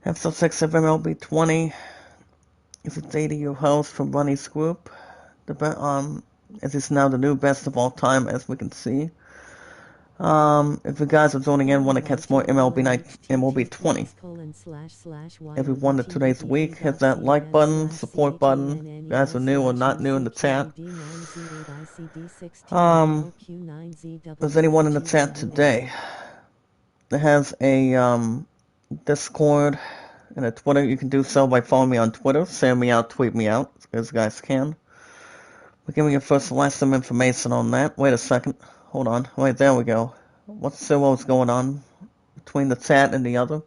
Episode 6 of MLB 20. This is Data, your host from Bunny's Group. As it's now the new best of all time, as we can see. If you guys are joining in, want to catch more MLB 20. Everyone of today's week, hit that like button, support button. You guys are new or not new in the chat. Is anyone in the chat today that has a Discord and a Twitter? You can do so by following me on Twitter. Send me out, tweet me out, as you guys can. We're giving you first and last some information on that. Wait a second. Hold on. Wait, there we go. What's going on between the chat and the other?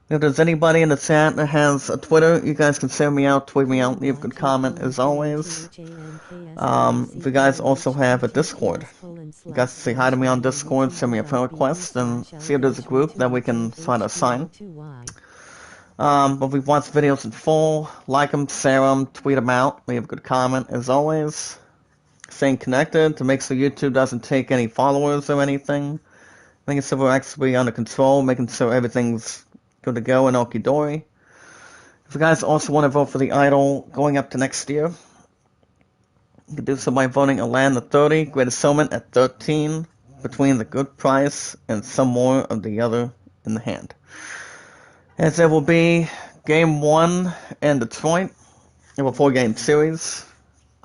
If there's anybody in the chat that has a Twitter, you guys can send me out, tweet me out, leave a good comment as always. If you guys also have a Discord, you guys can say hi to me on Discord, send me a friend request, and see if there's a group that we can try to assign. But if we watch videos in full, like them, share them, tweet them out, leave a good comment as always. Staying connected to make sure YouTube doesn't take any followers or anything. Making sure we're actually under control, making sure everything's good to go and okie dory. If you guys also want to vote for the idol going up to next year, you can do so by voting a land at 30, greatest settlement at 13, between the good price and some more of the other in the hand. As there will be Game 1 in Detroit, in a 4-game series.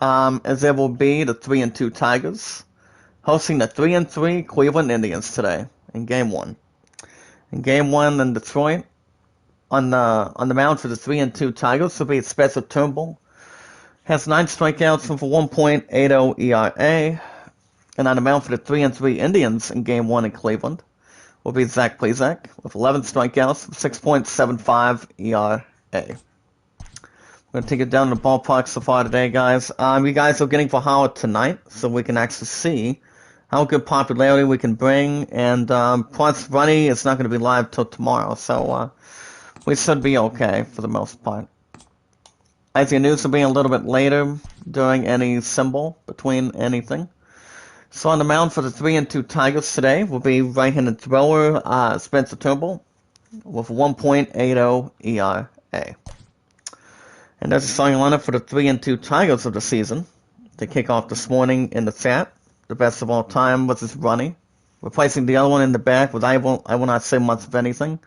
As there will be the 3-2 Tigers hosting the 3-3 Cleveland Indians today in Game 1. In Game 1 in Detroit, on the mound for the 3-2 Tigers will be Spencer Turnbull. Has 9 strikeouts with a 1.80 ERA. And on the mound for the 3-3 Indians in Game 1 in Cleveland will be Zach Plesac with 11 strikeouts with 6.75 ERA. We're going to take it down to the ballpark so far today, guys. You guys are getting for Howard tonight, so we can actually see how good popularity we can bring. And plus, Runny is not going to be live till tomorrow, so we should be okay for the most part. As your news will be a little bit later during any symbol between anything. So on the mound for the 3-2 Tigers today will be right-handed thrower Spencer Turnbull with 1.80 ERA. And there's a starting lineup for the 3-2 Tigers of the season. They kick off this morning in the chat. The best of all time was this Runny, replacing the other one in the back with I will not say much of anything.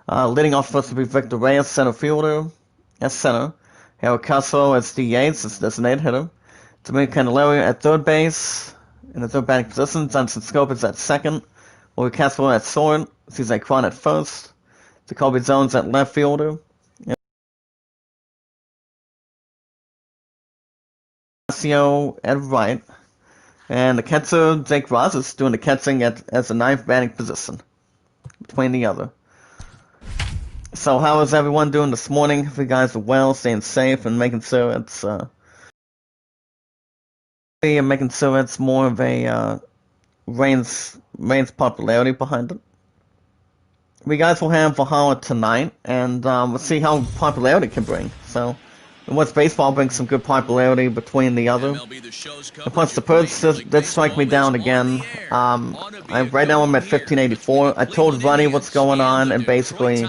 Leading off first to be Victor Reyes, center fielder, at center. Harold Castro as DH, as designated hitter. Tamir Candelario at third base, in the third batting position. Johnson Scope is at second. Willie Castro at short. Cesar Cron at first. Jacoby Jones at left fielder. At right, and the catcher Jake Ross is doing the catching as the ninth batting position between the other. So how is everyone doing this morning? If you guys are well, staying safe, and making sure it's more of a Reigns popularity behind it. We guys will have Valhalla tonight, and we'll see how popularity can bring. So. And once baseball brings some good popularity between the other. And plus, the Birds did strike me down again. Right now I'm at 1584. I told Runny what's going on, and basically,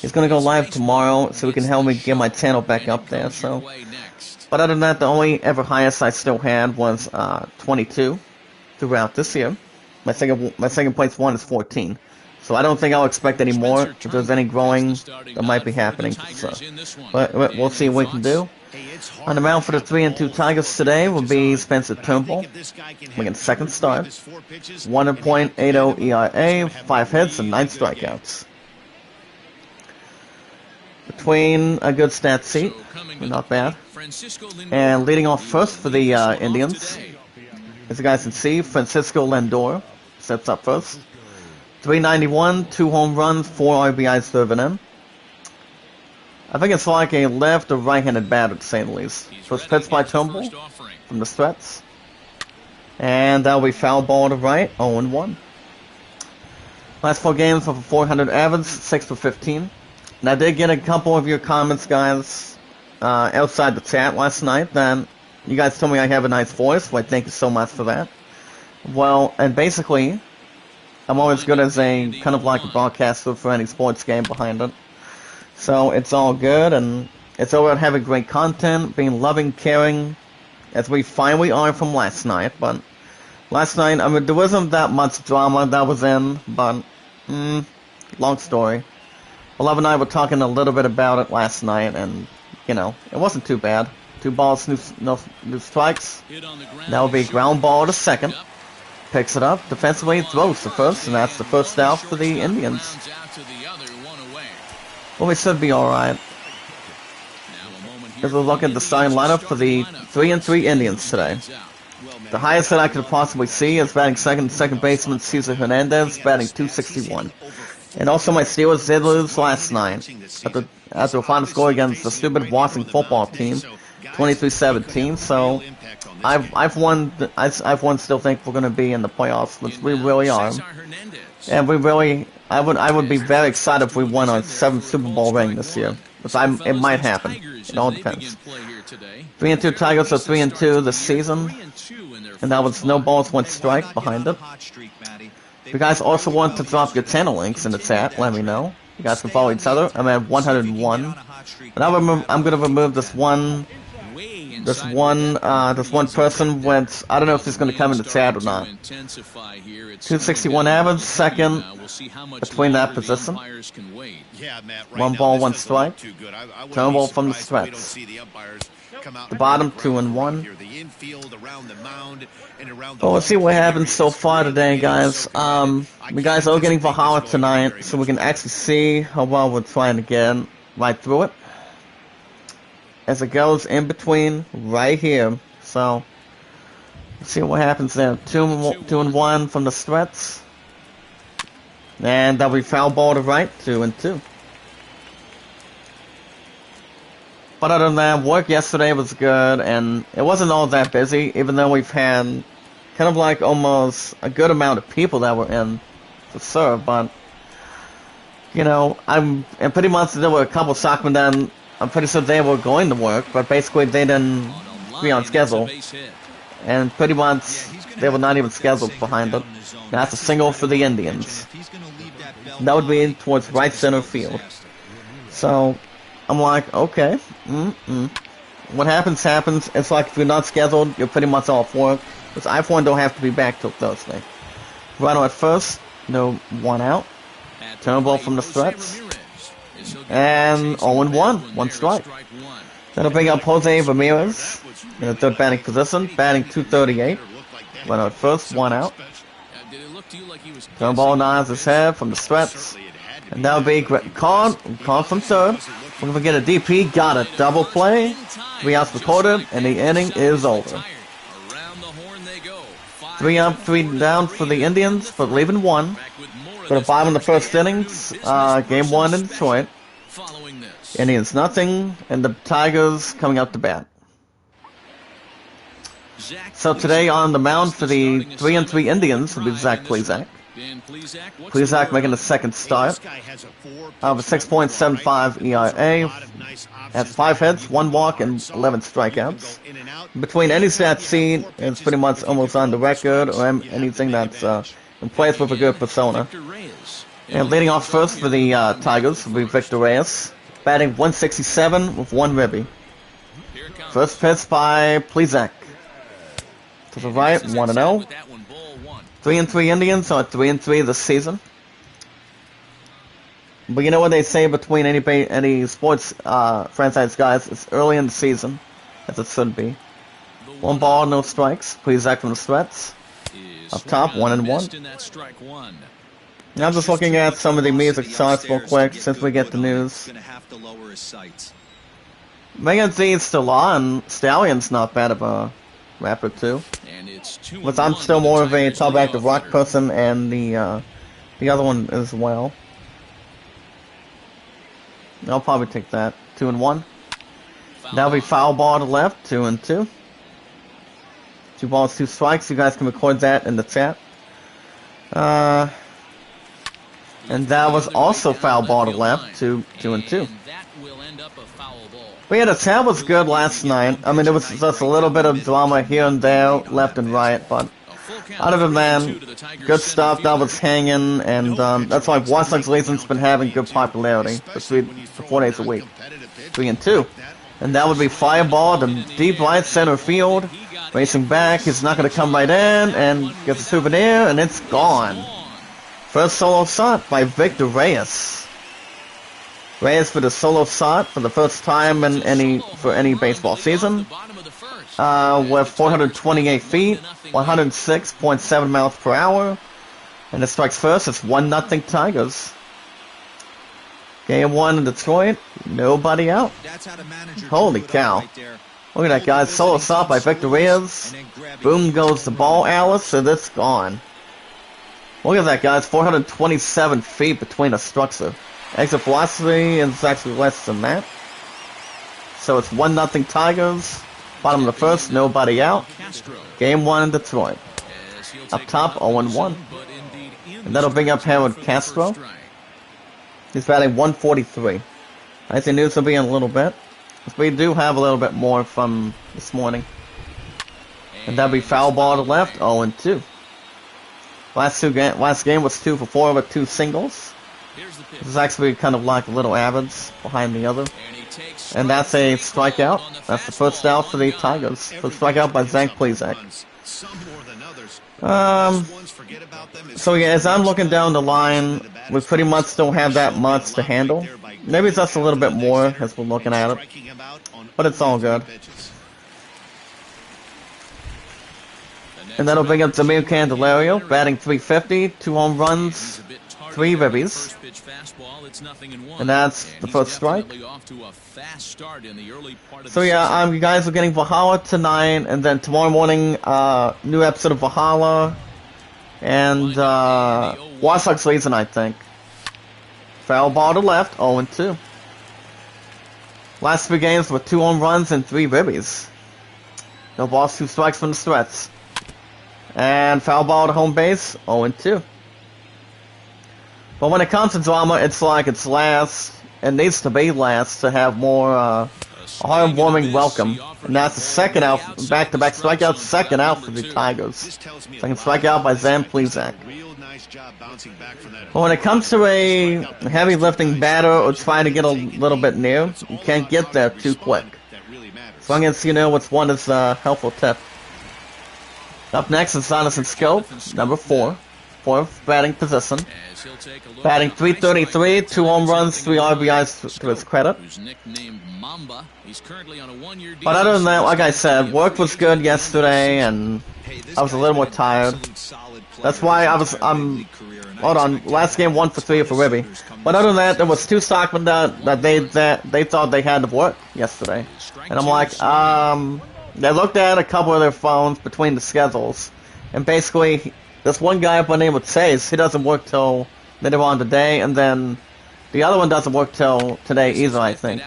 he's going to go live tomorrow, so he can help me get my channel back up there. So, but other than that, the only ever highest I still had was 22 throughout this year. My second place one is 14. So I don't think I'll expect any more. If there's any growing, that might be happening. So, but we'll see what we can do. On the mound for the 3-2 Tigers today will be Spencer Turnbull, making second start. 1.80 ERA, 5 hits, and 9 strikeouts. Between a good stat sheet, not bad. And leading off first for the Indians, as you guys can see, Francisco Lindor sets up first. 391, 2 home runs, 4 RBIs driven in. I think it's like a left or right-handed batter, to say the least. First pitch by Turnbull from the stretch. And that'll be foul ball to right, 0-1. Last 4 games with a 400 average, 6 for 15. And I did get a couple of your comments, guys, outside the chat last night. Then you guys told me I have a nice voice. Well, thank you so much for that. Well, and basically, I'm always good as a kind of like a broadcaster for any sports game behind it. So it's all good, and it's all about having great content, being loving, caring, as we finally are from last night. But last night, I mean, there wasn't that much drama that was in, but long story. Beloved and I were talking a little bit about it last night, and it wasn't too bad. 2 balls, no strikes. That would be a ground ball to second. Picks it up, defensively throws the first, and that's the first out for the Indians. Well, we should be alright. As we look at the starting lineup for the 3-3 Indians today. The highest that I could possibly see is batting second baseman Cesar Hernandez, batting .261. And also my Steelers did lose last night after a final score against the stupid Washington football team, 23-17. So I've won. Still think we're going to be in the playoffs, which we really are. And I would be very excited if we won our 7th Super Bowl ring this year. It might happen. It all depends. 3-2 Tigers are 3-2 this season, and that was no balls, 1 strike behind it. If you guys also want to drop your channel links in the chat, let me know. You guys can follow each other. I'm at 101, and I'm gonna remove this one person. With I don't know if he's gonna come in the chat or not. 261 average, second between that position. 1 ball, 1 strike. Turnbull from the stretch. The bottom 2-1. Well, let's see what happens so far today, guys. You guys are getting Valhalla tonight, so we can actually see how well we're trying to get right through it. As it goes in between right here. So let's see what happens there. 2-1 from the stretch. And that'll be foul ball to right, 2-2. But other than that, work yesterday was good, and it wasn't all that busy, even though we've had kind of like almost a good amount of people that were in to serve. But and pretty much there were a couple of stockmen that I'm pretty sure they were going to work, but basically they didn't be on schedule, and pretty much they were not even scheduled behind it. That's a single for the Indians. That would be towards right center field. So I'm like, okay, what happens, happens. It's like if you're not scheduled, you're pretty much off work. Because I, for one, don't have to be back till Thursday. Rhino at first, no 1 out. Turnbull from the stretch. And 0-1, 1 strike. That'll bring up Jose Ramirez in the 3rd batting position, batting .238. Rhino at first, 1 out. Turnbull nods his head from the stretch. And that'll be Con from 3rd. We're going to get a DP, got a double play. 3 outs recorded, and the inning is over. 3 up, 3 down for the Indians, but leaving 1. Got a 5 in the first innings, game 1 in Detroit. Indians nothing, and the Tigers coming out to bat. So today on the mound for the 3-3 Indians will be Zach Plesac. Plesac making the 2nd start. Of a 6.75 ERA. Has 5 hits, 1 walk, and 11 strikeouts. Between any stat seen, it's pretty much almost on the record, or anything that's in place with a good persona. And leading off first for the Tigers will be Victor Reyes, batting .167 with 1 ribby. First pitch by Plesac. To the right, 1-0. 3-3 Indians are 3-3 this season. But you know what they say between any sports franchise guys? It's early in the season, as it should be. 1 ball, no strikes. Plesac from the stretch. Up top, 1-1. Now I'm just looking at some of the music charts real quick since we get the news. Megan Thee Stallion's not bad of a rapper too. But I'm still more of a top active rock person, and the other one as well. I'll probably take that. 2-1. That'll be foul ball to left. 2-2. 2 balls, 2 strikes. You guys can record that in the chat. And that was also foul ball to left. 2-2. But yeah, the chat was good last night. I mean, there was just a little bit of drama here and there, left and right, but other than that, good stuff that was hanging, and that's why White Sox Legion's been having good popularity for 4 days a week. 3-2. And that would be Fireball to deep right center field. Racing back, he's not going to come right in, and gets a souvenir, and it's gone. First solo shot by Victor Reyes. Reyes for the solo shot for the first time in any baseball season. With 428 feet, 106.7 miles per hour. And it strikes first, it's 1-0 Tigers. Game 1 in Detroit, nobody out. Holy cow. Look at that, guys. Solo shot by Victor Reyes. Boom goes the ball, Alice, and it's gone. Look at that, guys. 427 feet between a structure. Exit velocity is actually less than that. So it's 1-0 Tigers. Bottom of the first, nobody out. Game 1 in Detroit. Up top, 0-1. And that'll bring up Harold Castro. He's batting 143. I see news will be in a little bit. We do have a little bit more from this morning. And that'll be foul ball to left, 0-2. Last game was 2 for 4 with 2 singles. This is actually kind of like a little average behind the other. And that's a strikeout. That's the first out for the Tigers. First strikeout by Zach Plesac. So yeah, as I'm looking down the line, we pretty much don't have that much to handle. Maybe it's just a little bit more as we're looking at it. But it's all good. And that'll bring up Zamir Candelario, batting 350, 2 home runs, 3 ribbies. And that's the first strike. So yeah, you guys are getting Valhalla tonight, and then tomorrow morning, new episode of Valhalla, and White Sox Legion, I think. Foul ball to left, 0-2. Last 3 games with 2 home runs and 3 ribbies. No balls, 2 strikes from the stretch. And foul ball to home base, 0-2. But when it comes to drama, it's like it's last. It needs to be last to have more a heartwarming welcome. And that's the second out, back-to-back strikeouts, second out for the Tigers. Second strikeout by Zan Plesac. But when it comes to a heavy lifting batter or trying to get a little bit near, you can't get there too quick. As long as you know what's one is a helpful tip. Up next is Sinus and Scope, number 4. 4th batting position. Batting 333, 2 home runs, 3 RBIs to his credit. But other than that, like I said, work was good yesterday, and I was a little more tired. That's why hold on, last game 1 for 3 for Ribby. But other than that, there was 2 stockmen that they thought they had to work yesterday. And I'm like, they looked at a couple of their phones between the schedules, and basically, this one guy by the name of Chase, he doesn't work till later on today, and then the other one doesn't work till today either, I think.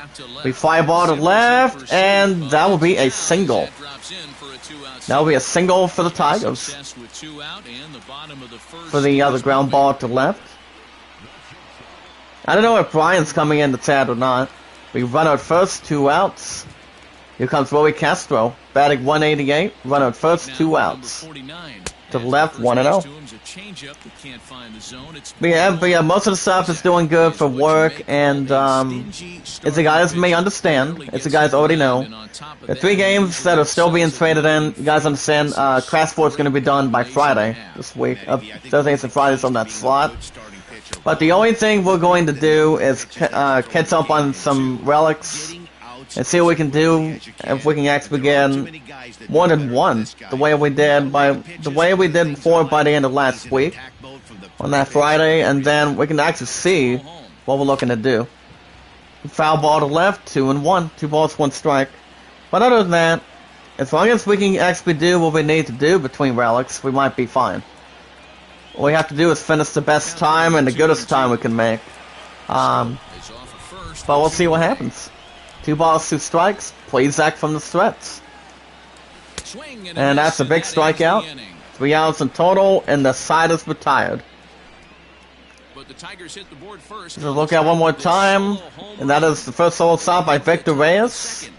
We fly ball to left, and that will be a single. That will be a single for the Tigers. For the other ground ball to left. I don't know if Brian's coming in to chat or not. We run out first, 2 outs. Here comes Roy Castro, batting 188, run out first, 2 outs. To the left, 1-0. But yeah, most of the stuff is doing good for work, and as the guys may understand, as the guys already know, the 3 games that are still being traded in, you guys understand, Crash 4 is going to be done by Friday this week. Thursdays and Fridays on that slot. But the only thing we're going to do is catch up on some relics and see what we can do if we can actually get more than 1 the way we did before by the end of last week on that Friday, and then we can actually see what we're looking to do. Foul ball to left, 2-1, 2 balls, 1 strike. But other than that, as long as we can actually do what we need to do between relics, we might be fine. All we have to do is finish the best time and the goodest time we can make. But we'll see what happens. 2 balls, 2 strikes. Plesac from the stretch. And that's a big strikeout. 3 outs in total, and the side is retired. So look at one more time, and that is the first solo shot by Victor Reyes.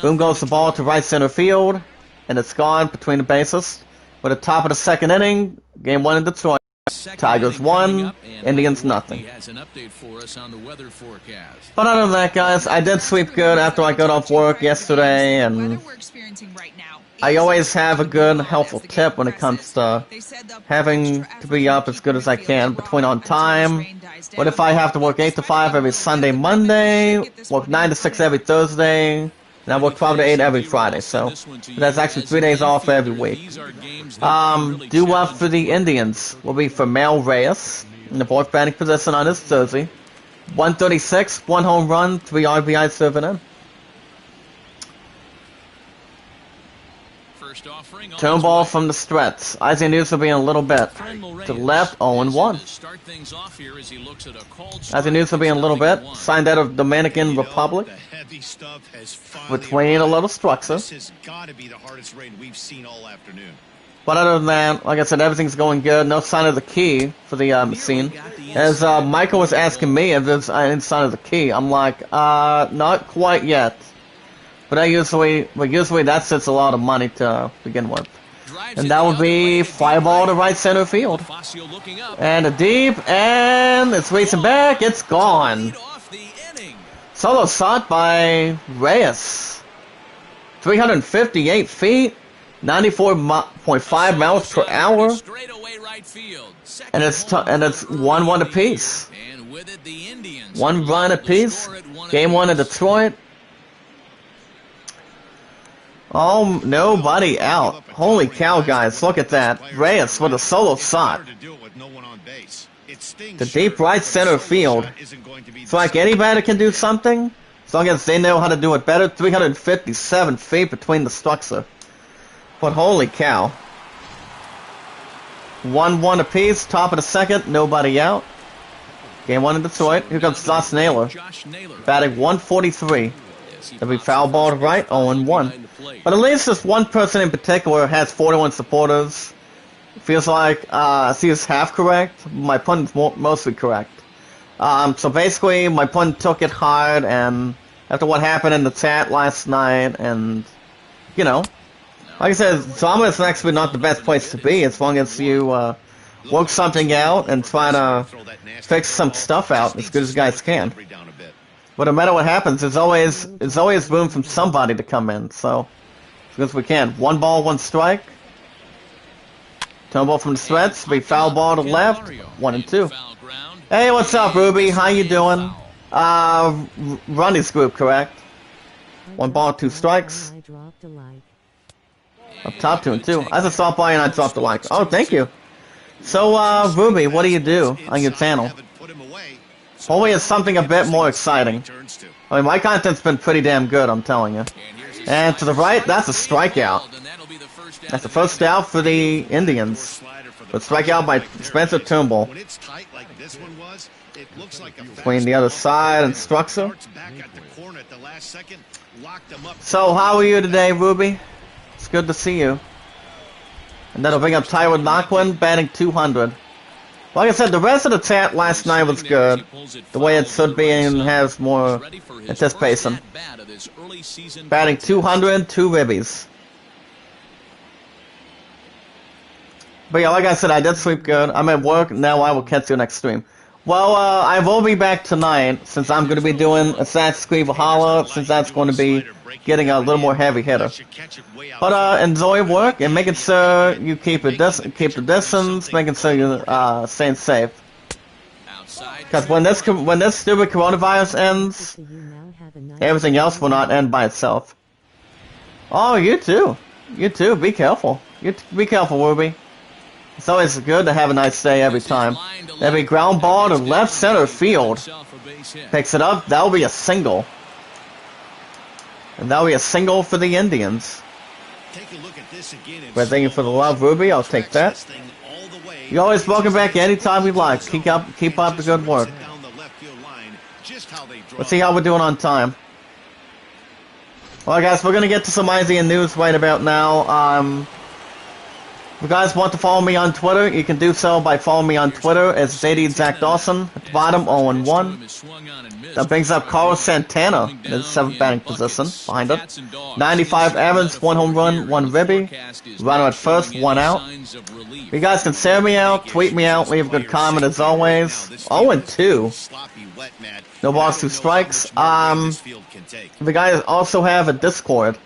Boom goes the ball to right center field, and it's gone between the bases. With the top of the second inning, game 1 in Detroit. Tigers 1, Indians nothing. But other than that, guys, I did sleep good after I got off work yesterday, and I always have a good, helpful tip when it comes to having to be up as good as I can between on time. What if I have to work 8 to 5 every Sunday, Monday, work 9 to 6 every Thursday, and I work 12 to 8 every Friday, so that's actually 3 days off every week. Due up for the Indians will be for Mel Reyes in the fourth batting position on this jersey. 136, 1 home run, 3 RBIs serving in. Turn ball from the stretch. Isaac News will be in a little bit. To the left, 0-1. Isaac News will be in a little bit. Signed out of Dominican Republic. Between a little structure. But other than that, like I said, everything's going good. No sign of the key for the machine. As Michael was asking me if there's any sign of the key, I'm like, not quite yet. But usually that sets a lot of money to begin with. And that would be fly ball to right center field. And a deep, and it's racing back, it's gone. Solo shot by Reyes. 358 feet, 94.5 miles per hour. And it's 1-1 apiece. 1 run apiece. Game 1 in Detroit. Oh, nobody out. Holy cow, guys, look at that. Reyes with a solo shot. The deep right center field. It's like any batter can do something, as long as they know how to do it better. 357 feet between the structure. But holy cow. 1-1 apiece, top of the second, nobody out. Game 1 in Detroit. Here comes Josh Naylor. Batting 143. That'll be foul ball to right, 0-1. But at least this one person in particular has 41 supporters. Feels like he is half correct. My pundit's mostly correct. So basically, my pundit took it hard, and after what happened in the chat last night, and, you know, like I said, Zama is actually not the best place to be as long as you work something out and try to fix some stuff out as good as you guys can. But no matter what happens, there's always room for somebody to come in, so as good as we can. 1 ball, 1 strike. Turn ball from the stretch, be foul ball to left, 1-2. Hey, what's up, Ruby? How you doing? Ronnie's group, correct? 1 ball, 2 strikes. Up top, 2-2. I just stopped by and I dropped a like. Oh, thank you. So, Ruby, what do you do on your channel? Hopefully it's something a bit more exciting. I mean, my content's been pretty damn good, I'm telling you. And to the right, that's a strikeout. That's the first out for the Indians. But strikeout by Spencer Turnbull. Between the other side and structure. So, how are you today, Ruby? It's good to see you. And that'll bring up Tyrone Knockland, batting 200. Like I said, the rest of the chat last night was good. The way it should be and has more anticipation. Batting 200, 2 ribbies. But yeah, like I said, I did sleep good. I'm at work, now I will catch you next stream. Well, I will be back tonight, since I'm going to be doing Assassin's Creed Valhalla, since that's going to be getting a little more heavy hitter. But enjoy work and making sure you keep the distance, making sure you're staying safe. Because when this stupid coronavirus ends, everything else will not end by itself. Oh, you too. You too. Be careful. Be careful, Ruby. It's always good to have a nice day every time. Every ground ball to left center field. Picks it up. That'll be a single. And that'll be a single for the Indians. But thank you for the love, Ruby. I'll take that. You're always welcome back anytime you like. Keep up the good work. Let's see how we're doing on time. Well, guys, we're going to get to some IZN news right about now. you guys want to follow me on Twitter, you can do so by following me on Twitter. It's JD Zach Dawson at the bottom, 0-1. That brings up Carlos Santana in the 7th batting position behind it. 95 Evans, 1 home run, 1 ribby. Runner at first, 1 out. You guys can share me out, tweet me out, leave a good comment as always. 0-2. No balls, 2 strikes. The guys also have a Discord.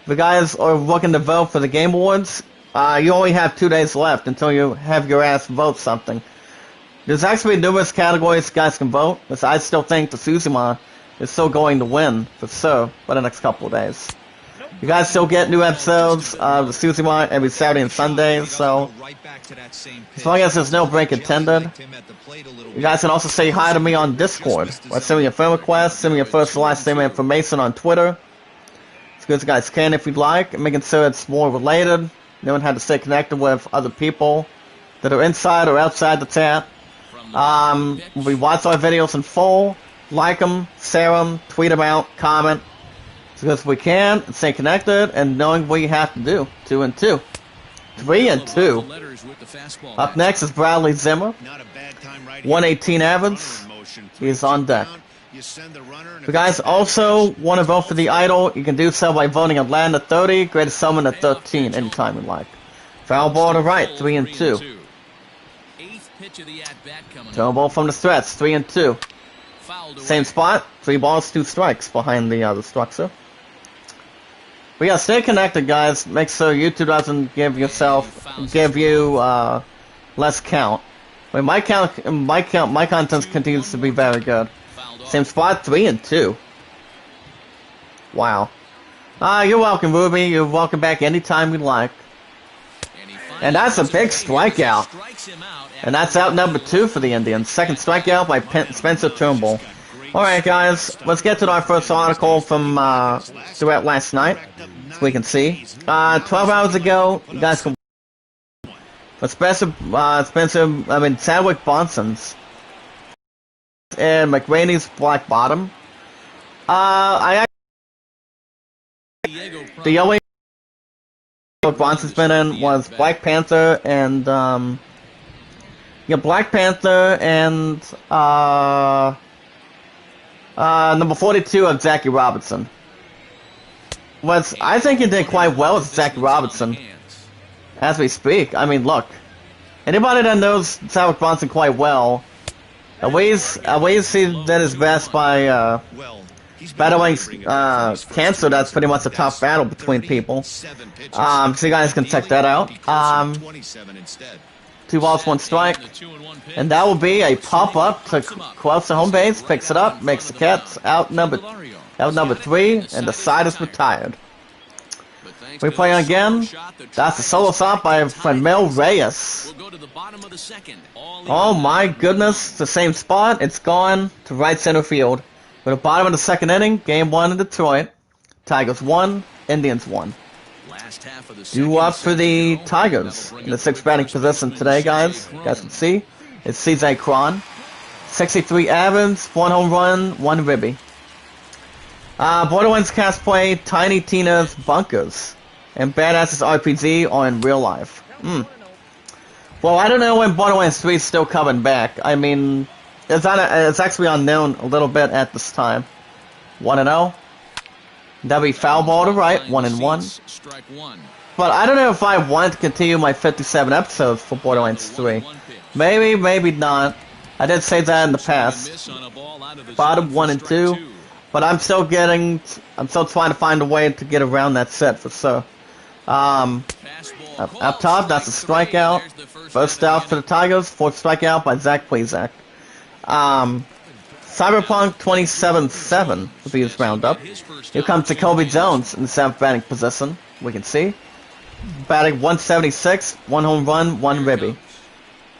The guys are looking to vote for the Game Awards. You only have 2 days left until you have your ass vote something. There's actually numerous categories you guys can vote, because I still think the Suzuma is still going to win, for sure, for the next couple of days. You guys still get new episodes of the Suzuma every Saturday and Sunday, so as long as there's no break intended. You guys can also say hi to me on Discord, or send me your friend request, send me your first and last name information on Twitter. As good as you guys can if you'd like, and making sure it's more related. No one had to stay connected with other people that are inside or outside the chat. We watch our videos in full, like them, share them, tweet them out, comment. As good as we can, and stay connected, and knowing what you have to do. 2-2. 3-2. Up next is Bradley Zimmer. 118 average. He's on deck. If you guys also want to vote for the idol, you can do so by voting Atlanta 30, Greatest Summon at 13, anytime you like. Foul ball to right, 3-2. Throw ball from the stretch, 3-2. Same spot, 3 balls, 2 strikes behind the structure. But yeah, stay connected, guys. Make sure YouTube doesn't give you less count. I mean, my content continues to be very good. Same spot, 3-2. Wow. You're welcome, Ruby. You're welcome back anytime you like. And that's a big strikeout. And that's out number 2 for the Indians. Second strikeout by Spencer Turnbull. Alright, guys. Let's get to our first article from throughout last night. So we can see. 12 hours ago, you guys can... But Chadwick Bonson's and McRaney's Black Bottom. The only Bronson's been in was Black Panther and Black Panther and number 42 of Jackie Robinson. I think he did quite well as Jackie Robinson as we speak. I mean, look, anybody that knows Chadwick Bronson quite well. Ways he did his best by battling cancer. That's pretty much a tough battle between people. So you guys can check that out. 2 balls, 1 strike, and that will be a pop up to close the home base. Picks it up, makes the catch out number 3, and the side is retired. We play again. That's a solo shot by Mel Reyes. Oh my goodness, the same spot. It's gone to right center field. We're at the bottom of the 2nd inning. Game 1 in Detroit. Tigers 1, Indians 1. Due up for the Tigers in the 6th batting position today, guys. You guys can see. It's CJ Cron. 63 average, 1 home run, 1 ribby. Borderlands cast play Tiny Tina's Bunkers. And Badass's RPG are in real life. Well, I don't know when Borderlands 3 is still coming back. I mean, it's actually unknown a little bit at this time. 1-0. That'll be foul ball to right, 1-1. But I don't know if I want to continue my 57 episodes for Borderlands 3. Maybe, maybe not. I did say that in the past. Bottom 1 and 2. But I'm still trying to find a way to get around that set for sure. Up top, that's a strikeout. First out for the Tigers, 4th strikeout by Zach Plesac. Cyberpunk 27-7 will be his roundup. Here comes Jacoby Jones in the 7th batting position. We can see. Batting 176, 1 home run, 1 ribby.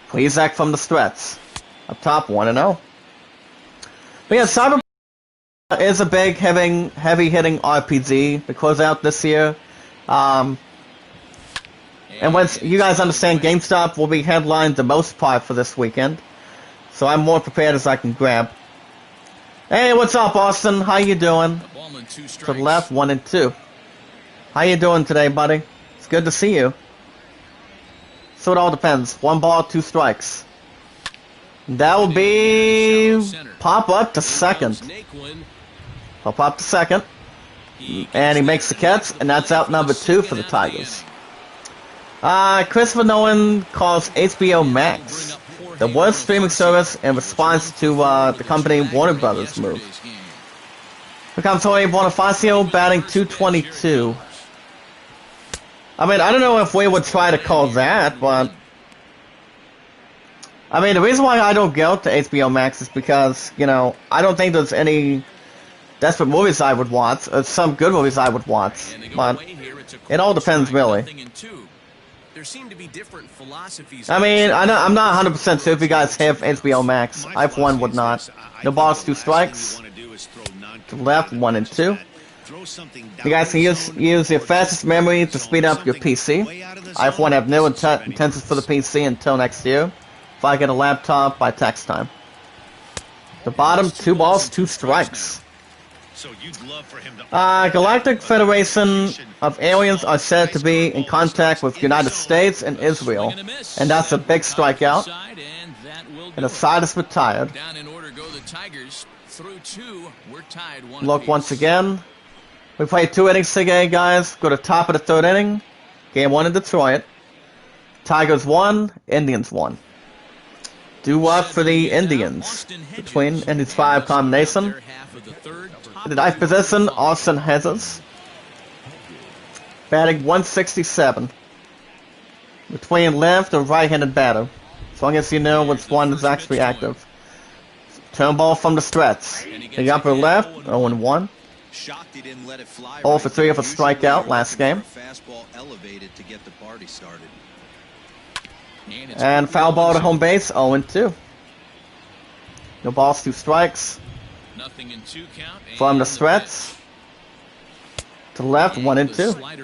Plesac from the stretch. Up top, 1-0. But yeah, Cyberpunk is a big, heavy-hitting RPG to close out this year. And once you guys understand, GameStop will be headlined the most part for this weekend. So I'm more prepared as I can grab. Hey, what's up, Austin? How you doing? To the left, 1 and 2. How you doing today, buddy? It's good to see you. So it all depends. 1 ball, 2 strikes. That will be pop up to second. Pop up to second. And he makes the catch, and that's out number 2 for the Tigers. Christopher Nolan calls HBO Max the worst streaming service in response to the company Warner Brothers move. Here comes Jorge Bonifacio batting .222. I mean, I don't know if we would try to call that, but I mean, the reason why I don't go to HBO Max is because, you know, I don't think there's any desperate movies I would watch, or some good movies I would watch, but it all depends, really. There seem to be different philosophies. I mean, I'm not 100% sure if you guys have HBO Max. I, for one, would not. No balls, 2 strikes. To the left, 1 and 2. You guys can use your fastest memory to speed up your PC. I, for one, have no intentions for the PC until next year. If I get a laptop by tax time. The bottom, 2 balls, 2 strikes. Galactic Federation of Aliens are said to be in contact with United States and Israel, and that's a big strikeout. And the side is retired. Look once again. We played 2 innings today, guys. Go to top of the 3rd inning. Game 1 in Detroit. Tigers 1, Indians 1. Due up for the Indians. Between Indians 5 combination. In the 9th position, Austin Hedges. Batting .167. Between left or right-handed batter. As long as you know which one is actually active. Turn ball from the stretch. The upper left, 0-1. 0 for 3 of a strikeout last game. And foul ball to home base, 0-2. No balls, 2 strikes. From the stretch. To the left, 1 and 2. Let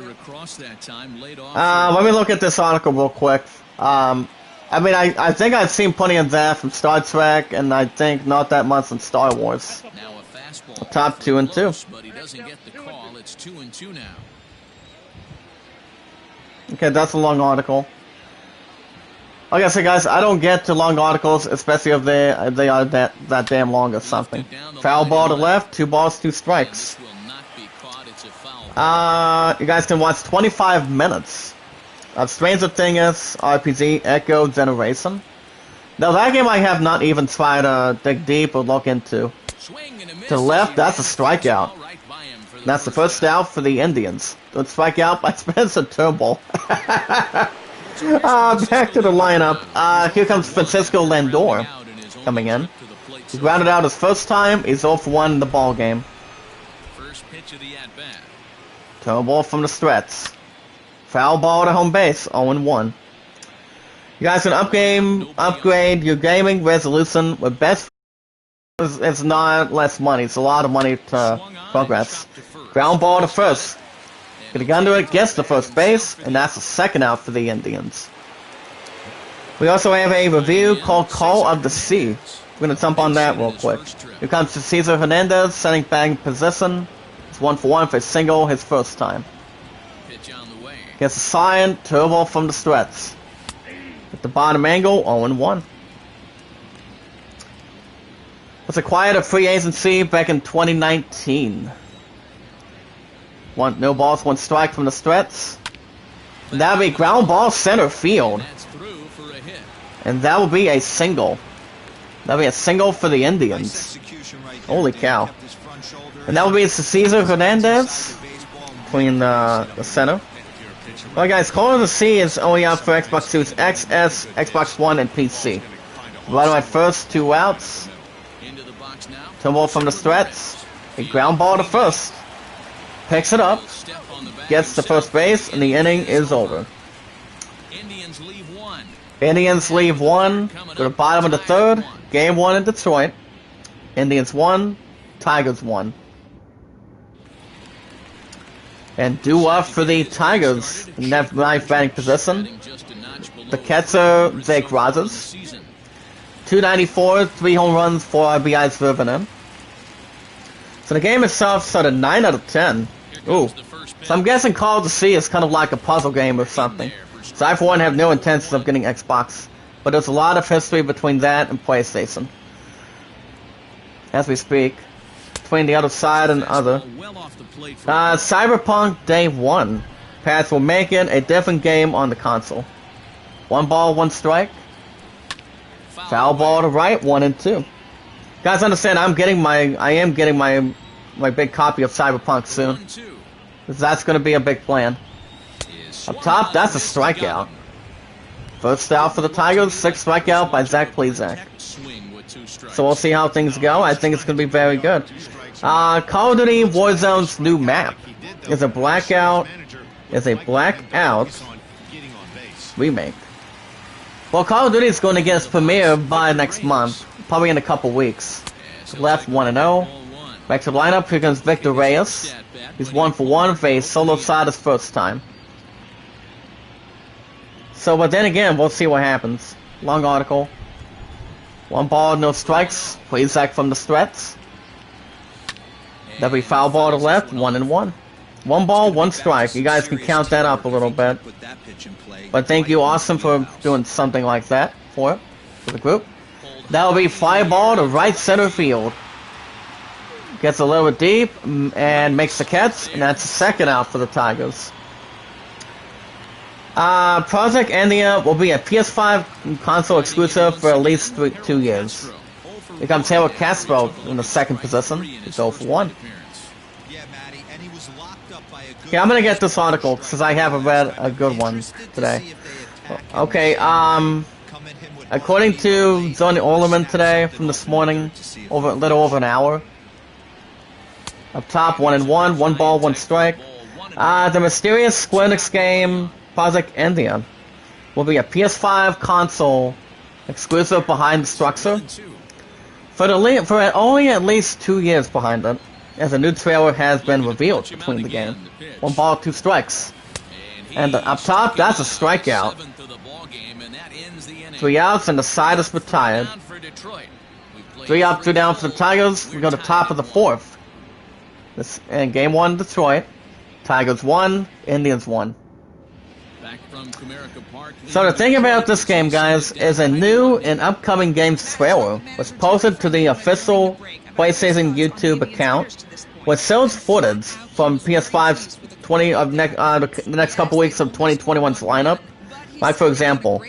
me look at this article real quick. I mean, I think I've seen plenty of that from Star Trek, and I think not that much in Star Wars. Top 2 and 2. Okay, that's a long article. Like I said, guys, I don't get to long articles, especially if they are that damn long or something. Foul ball to left, 2 balls, 2 strikes. You guys can watch 25 minutes of Stranger Things RPG Echo Generation. Now that game I have not even tried to dig deep or look into. To the left, that's a strikeout. That's the first out for the Indians. Don't strike out by Spencer Turnbull. Back to the lineup. Here comes Francisco Lindor coming in. He grounded out his first time. He's 0 for 1 in the ball game. Turnbull from the stretch. Foul ball to home base, 0-1. You guys can upgrade your gaming resolution with best. It's not less money. It's a lot of money to progress. Ground ball to first. Get a gun to it, gets to first base, and that's the second out for the Indians. We also have a review called Call of the Sea. We're going to jump on that real quick. Here comes to Cesar Hernandez, setting batting position. It's 1 for 1 for a single his first time. Gets a sign, turbo from the stretch. At the bottom angle, 0-1. Was acquired a free agency back in 2019. No balls, 1 strike from the stretch. And that'll be ground ball center field. And that will be a single. That'll be a single for the Indians. Holy cow. And that will be Cesar Hernandez between the center. Well, guys, Call of the Sea is only out for Xbox Series XS, Xbox One, and PC. Right on my first 2 outs. Turn ball from the stretch. A ground ball to first. Picks it up. Gets to first base, and the inning is over. Indians leave 1. Go to the bottom of the 3rd. Game 1 in Detroit. Indians 1. Tigers 1. And due up for the Tigers in that ninth batting position. The catcher, Jake Rogers. 294, 3 home runs, 4 RBIs driven in. So the game itself started 9 out of 10. Ooh. So I'm guessing Call of the Sea is kind of like a puzzle game or something. So I, for one, have no intentions of getting Xbox. But there's a lot of history between that and PlayStation. As we speak. Between the other side and the other. Cyberpunk Day 1. Pats will make it a different game on the console. 1 ball, 1 strike. Foul ball to right, 1 and 2. Guys, understand, I am getting my big copy of Cyberpunk soon. That's going to be a big plan. Up top, that's a strikeout. First out for the Tigers, 6th strikeout by Zach Plesac. So we'll see how things go. I think it's going to be very good. Call of Duty Warzone's new map is a blackout remake. Well, Call of Duty is going to get its premiere by next month, probably in a couple weeks. Left 1-0. Back to the lineup, here comes Victor Reyes. He's 1 for 1 for a solo side his first time. So, but then again, we'll see what happens. Long article. 1 ball, no strikes. Plesac from the threats. That'll be foul ball to left, 1 and 1. 1 ball, 1 strike. You guys can count that up a little bit. But thank you, Austin, for doing something like that for the group. That'll be fly ball to right center field. Gets a little bit deep and makes the catch, and that's the 2nd out for the Tigers. Project India will be a PS5 console exclusive for at least 2 years. Here comes Howard Castro in the 2nd position. He's 0 for 1. Okay, I'm gonna get this article because I haven't read a good one today. Okay, according to Zony Orleman today from this morning, a little over an hour. Up top, 1 and 1, 1 ball, 1 strike. The mysterious Square Enix game Project India will be a PS5 console exclusive behind the structure for only at least 2 years behind it, as a new trailer has been revealed between the game. 1 ball, 2 strikes. And up top, that's a strikeout. 3 outs and the side is retired. 3 up, 2 down for the Tigers. We go to top of the 4th. And game 1, Detroit. Tigers 1, Indians 1. So the thing about this game, guys, is a new and upcoming game's trailer was posted to the official PlayStation YouTube account, which shows footage from PS5's the next couple weeks of 2021's lineup. Like, for example,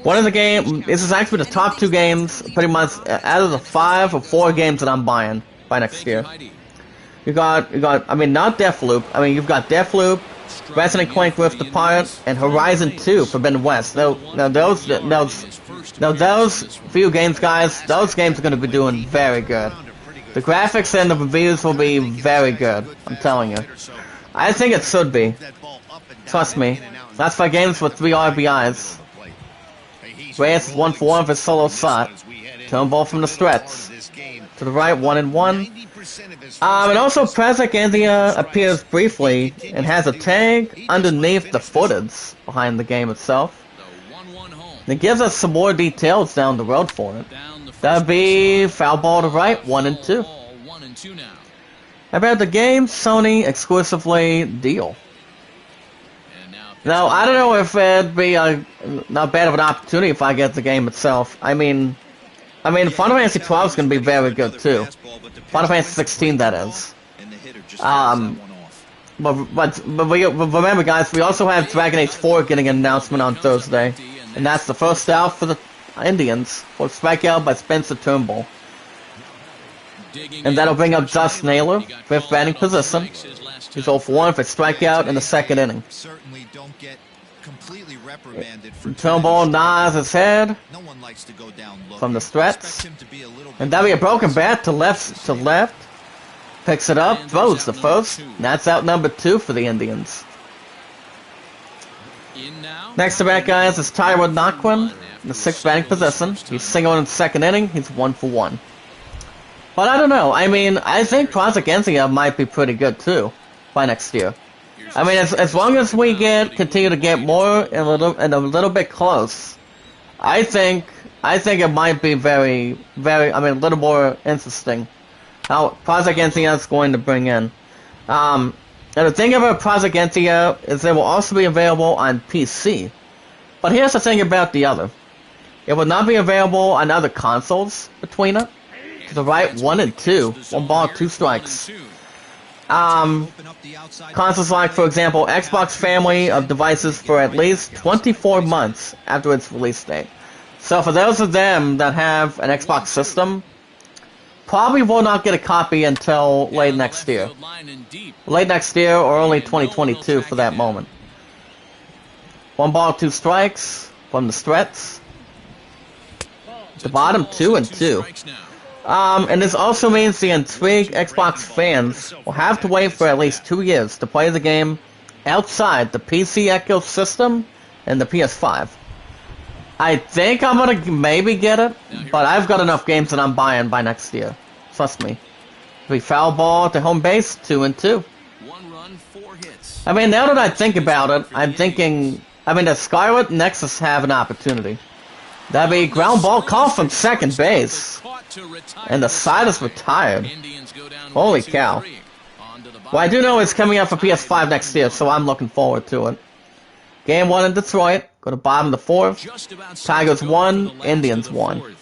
one of the games, this is actually the top 2 games, pretty much out of the 5 or 4 games that I'm buying by next year. You got, I mean, not Deathloop. I mean, you've got Deathloop, Resident Clank Rift Apart, and Horizon 2 Forbidden West. Now those few games, guys, those games are going to be doing very good. The graphics and the reviews will be very good. I'm telling you. I think it should be. Trust me. That's for games with 3 RBIs. Reyes is 1 for 1 for solo shot. Turn ball from the stretch. To the right, 1 and 1. And also Project India appears briefly and has a tag underneath the footage behind the game itself. And it gives us some more details down the road for it. That'd be foul ball to right, 1 and 2. About the game, Sony exclusively deal. Now, I don't know if it'd be not bad of an opportunity if I get the game itself. I mean, Final Fantasy 12 is going to be very good too. Final Fantasy 16, that is. But remember, guys, we also have Dragon Age 4 getting an announcement on Thursday, and that's the first out for the Indians for strikeout by Spencer Turnbull. And that'll bring up Josh Naylor, 5th batting position. He's 0 for 1 for strikeout in the 2nd inning. Turnbull nods his head from the stretch. And that'll be a broken bat to left. Picks it up, throws the first. And that's out number 2 for the Indians. Next to bat, guys, is Tyrone Naquin in the 6th batting position. He's singled in the 2nd inning. He's 1 for 1. But I don't know. I mean, I think Project India might be pretty good too by next year. I mean, as long as we continue to get more and a little bit close, I think it might be very, a little more interesting how Project India is going to bring in. And the thing about Project India is it will also be available on PC But here's the thing about the other. It would not be available on other consoles between it. To the right, 1 and 2. 1 ball, 2 strikes. Consoles like, for example, Xbox family of devices for at least 24 months after its release date. So for those of them that have an Xbox system, probably will not get a copy until late next year. Late next year or early 2022 for that moment. 1 ball, 2 strikes from the Strets. The bottom, 2 and 2. And this also means the intrigued Xbox fans will have to wait for at least 2 years to play the game outside the PC ecosystem and the PS5. I think I'm gonna maybe get it, but I've got enough games that I'm buying by next year. Trust me. We foul ball to home base, 2 and 2. I mean, now that I think about it, I'm thinking, does Scarlet Nexus have an opportunity? That'd be ground ball call from second base. And the side is retired. Holy cow. Well, I do know it's coming out for PS5 next year, so I'm looking forward to it. Game 1 in Detroit. Go to bottom of the 4th. Tigers 1, Indians 1.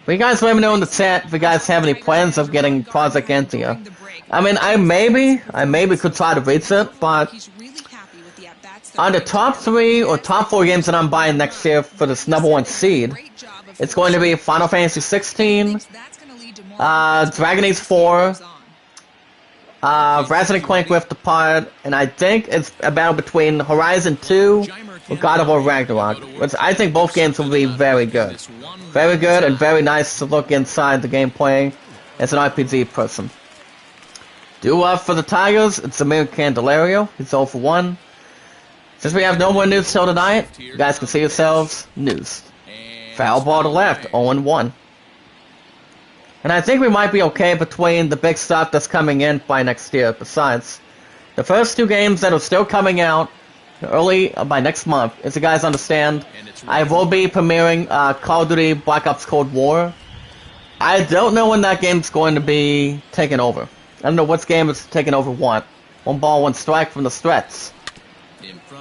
But you guys let me know in the chat if you guys have any plans of getting Project Antia. I mean, I maybe could try to reach it, but on the top 3 or top 4 games that I'm buying next year for this #1 seed, it's going to be Final Fantasy 16, Dragon Age 4, Resident Clank Rift Apart, and I think it's a battle between Horizon 2 or God of War Ragnarok, which I think both games will be very good. Very good and very nice to look inside the gameplay as an RPG person. Due up for the Tigers, it's Amir Candelario. He's 0 for 1. Since we have no more news till tonight, you guys can see yourselves news. Foul ball to left, 0 and 1. And I think we might be okay between the big stuff that's coming in by next year. Besides, the first 2 games that are still coming out early by next month, as you guys understand, I will be premiering Call of Duty Black Ops Cold War. I don't know when that game's going to be taken over. I don't know what game is taking over what. 1 ball, 1 strike from the Strets.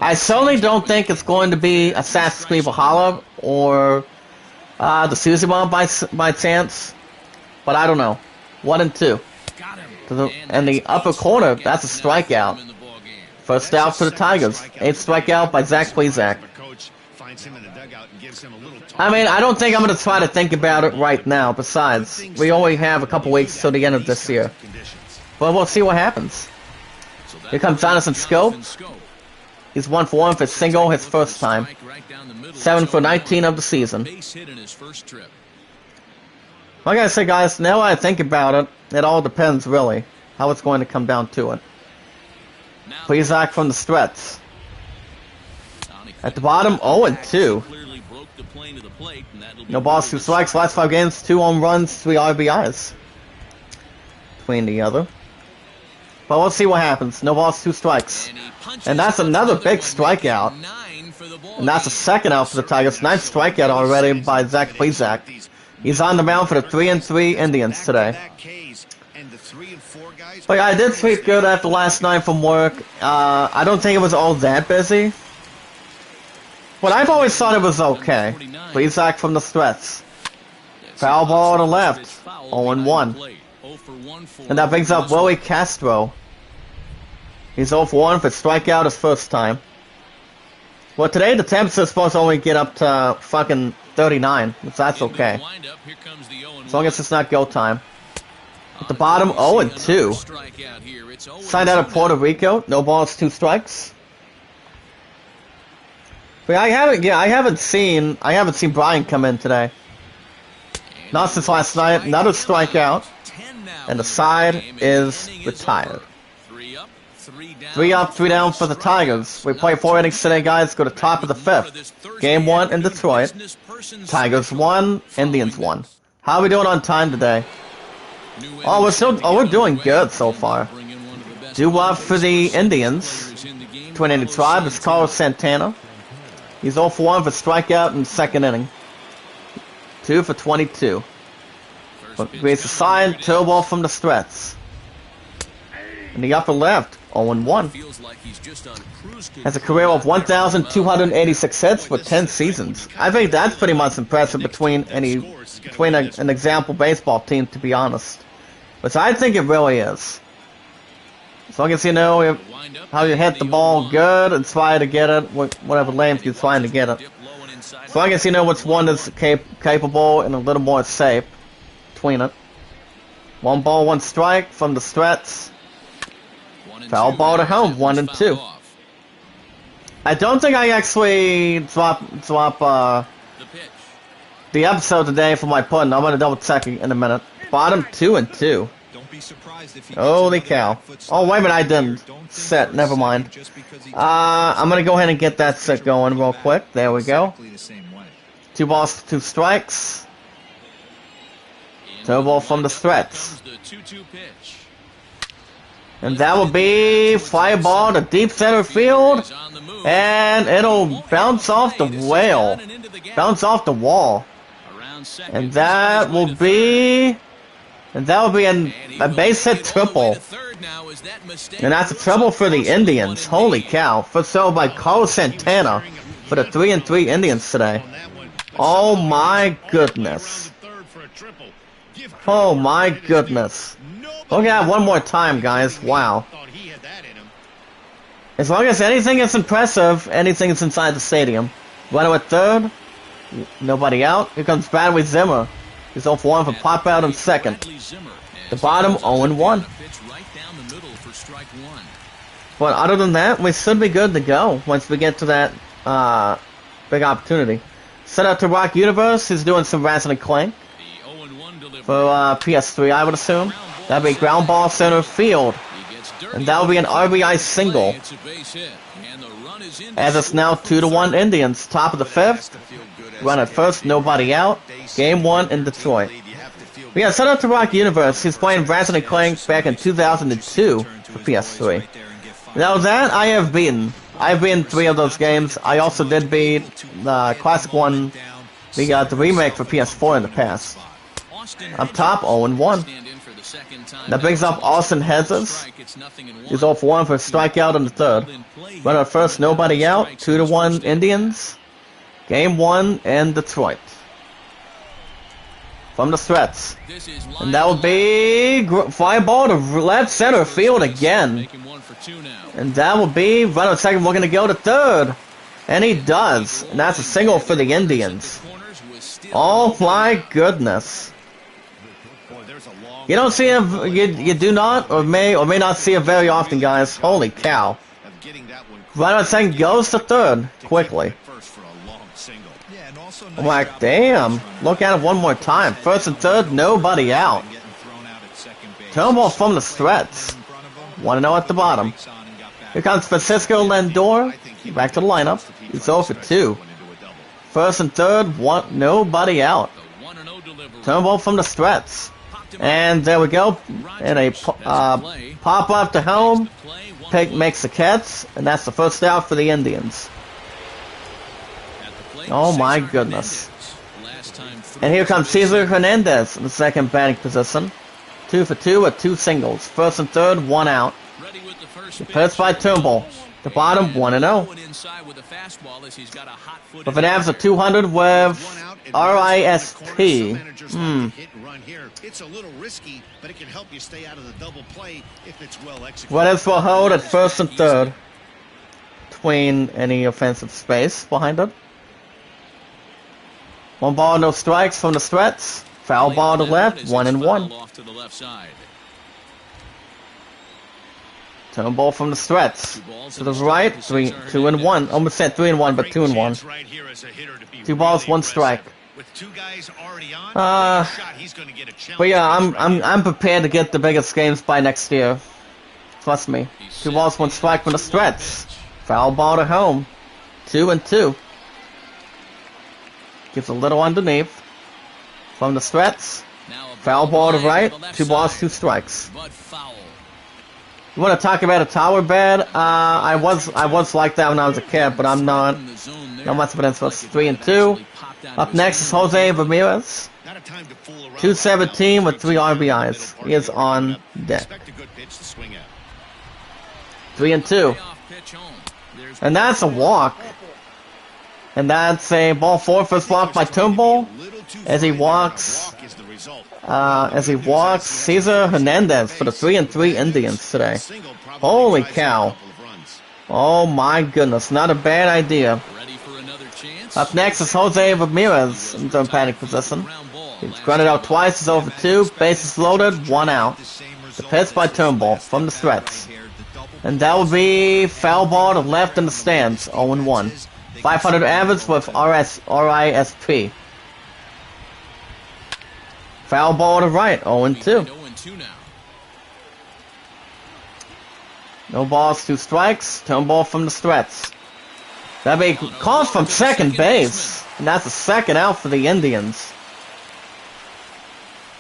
I certainly don't think it's going to be Assassin's Creed Valhalla or the Tsushima by chance. But I don't know. 1 and 2. And the upper corner, that's a strikeout. First out for the Tigers. 8th strikeout by Zach Plesac. I mean, I don't think I'm going to try to think about it right now. Besides, we only have a couple weeks till the end of this year. But we'll see what happens. Here comes Jonathan Scope. He's 1 for 1 for single his first time. 7 for 19 of the season. Like I said, guys, now I think about it, it all depends, really, how it's going to come down to it. Plesac from the Strets. At the bottom, 0 and 2. No balls, 2 strikes, last 5 games, 2 home runs, 3 RBIs. Between the other. But we'll see what happens. No balls, 2 strikes. And that's another big strikeout. And that's a second out for the Tigers. 9th strikeout already by Zach Plesac. He's on the mound for the 3 and 3 Indians today. But yeah, I did sleep good after last night from work. I don't think it was all that busy. But I've always thought it was okay. Plesac from the Strets. Foul ball on the left. 0 and 1. And that brings up Willie Castro. He's 0 for 1 for strikeout his first time. Well, today the temperature is supposed to only get up to fucking 39, so that's okay. As long as it's not go time. At the bottom, 0 and 2. Signed out of Puerto Rico, no balls, 2 strikes. But I haven't seen Brian come in today. Not since last night. Another strikeout, and the side is retired. 3 up, 3 down for the Tigers. We play 4 innings today, guys. Go to top of the 5th. Game 1 in Detroit. Tigers 1, Indians 1. How are we doing on time today? We're doing good so far. Due up for the Indians. 285 is Carlos Santana. He's 0 for 1 for strikeout in the 2nd inning. 2 for 22. But creates a sign, turbo from the Strets. In the upper left, 0-1. Feels like he's just on cruise Has a control career of out there. 1,286 hits for 10 seasons. I think that's pretty much impressive between an example baseball team, to be honest. Which I think it really is. As long as you know how you hit the ball good and try to get it, whatever length you're trying to get it. As long as you know which one is capable and a little more safe between it. 1 ball, 1 strike from the stretch. Foul ball to home, 1-2. I don't think I actually drop the episode today for my pudding. I'm gonna double check in a minute. Bottom 2-2. Holy cow. Oh, wait a minute, I didn't set. Never mind. I'm gonna go ahead and get that set going real quick. There we go. 2 balls, 2 strikes. Toe ball from the stretch. And that will be fly ball to deep center field. And it'll bounce off the wall. Bounce off the wall. And that will be... And that will be a base hit triple. And that's a trouble for the Indians. Holy cow. First throw by Carlos Santana for the 3-3 Indians today. Oh my goodness. Oh my goodness. Look at that one more time, guys. Wow. As long as anything is impressive, anything is inside the stadium. Runner at third. Nobody out. Here comes Bradley Zimmer. He's 0-1 for pop out in second. The bottom 0-1. But other than that, we should be good to go once we get to that big opportunity. Set up to Rock Universe. He's doing some Ratchet and Clank for PS3, I would assume. That'd be ground ball center field. And that will be an RBI single. As it's now 2-1 Indians. Top of the 5th. Run at first, nobody out. Game 1 in Detroit. We got set up to Rock Universe. He's playing Ratchet and Clank back in 2002 for PS3. Now that I have beaten. I've beaten 3 of those games. I also did beat the classic one. We got the remake for PS4 in the past. Up top, 0-1. That brings up Austin Hedges. He's 0-1 for a strikeout in the third. Runner at first, nobody out. 2-1 Indians. Game 1 in Detroit. From the stretch. And that will be fly ball to left center field again. And that will be runner at second looking to go to third. And he does. And that's a single for the Indians. Oh my goodness. You don't see him, you do not or may not see it very often, guys. Holy cow. Runner at second goes to third quickly. I'm like, damn. Look at it one more time. First and third, nobody out. Turn ball from the stretch. 1-0 at the bottom. Here comes Francisco Lindor. Back to the lineup. He's 0-2. First and third, nobody out. Turn ball from the stretch. And there we go. And a pop up to home. Pick makes the catch. And that's the first out for the Indians. Oh my goodness. And here comes Cesar Hernandez in the second batting position. 2 for 2 with 2 singles. First and third, 1 out. The pitch by Turnbull. The bottom 1-0. With an average of 200 with RISP. What else will hold at first and third? Between any offensive space behind it. 1 ball, no strikes from the stretch. Foul ball to left, 1-1. Turn ball from the stretch. To the right, 2-1. Almost said 3-1, but 2-1. 2 balls, 1 strike. But yeah, I'm prepared to get the biggest games by next year. Trust me. 2 balls, 1 strike from the stretch. Foul ball to home. 2-2. Gives a little underneath. From the stretch. Foul ball to right. 2 balls, 2 strikes. You want to talk about a tower bed? I was like that when I was a kid, but I'm not. Not much of an influence. 3-2. Up next is Jose Ramirez. 217 with 3 RBIs. He is on deck. 3-2. And that's a walk. And that's a ball four, first walk by Turnbull. As he walks, Cesar Hernandez for the 3-3 Indians today. Holy cow. Oh my goodness, not a bad idea. Up next is Jose Ramirez in third batting position. He's grounded out twice, is over 2, bases loaded, 1 out. The pitch by Turnbull from the stretch. And that will be foul ball to left in the stands, 0-1. 500 average with RISP. Foul ball to right, 0-2. No balls, 2 strikes. Turnbull from the stretch. That'll be called from second base. And that's the second out for the Indians.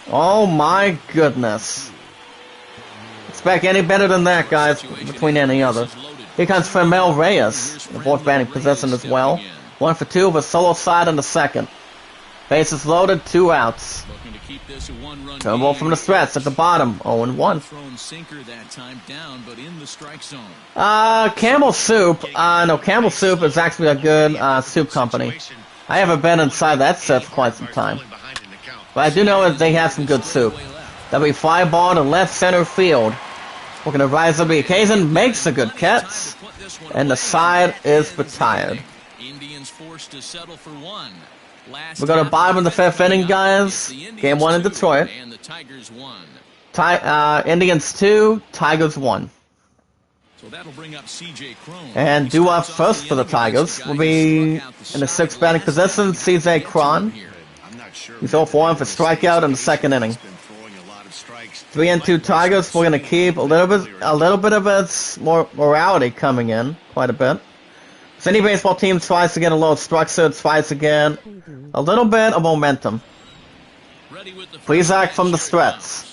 Oh my goodness. Expect any better than that, guys, between any other. Here comes Fermel Reyes, the fourth batting position as well. 1 for 2 with a solo side in the second. Bases loaded, 2 outs. Turnbull from the stretch at the bottom, 0-1. Campbell Soup. No, Campbell Soup is actually a good soup company. I haven't been inside that set for quite some time. But I do know that they have some good soup. That'll be fly ball to left center field. Looking to rise up the occasion, makes a good catch, and the side is retired. We go to bottom of the 5th inning, guys. Game 1 in Detroit. Indians 2, Tigers 1. And due up first for the Tigers will be in the 6th batting position, CJ Cron. He's 0-for-1 for strikeout in the 2nd inning. 3-2 Tigers. We're gonna keep a little bit of its morality coming in, quite a bit. So any baseball team tries to get a little structure, tries to get a little bit of momentum. Plesac from the stretch.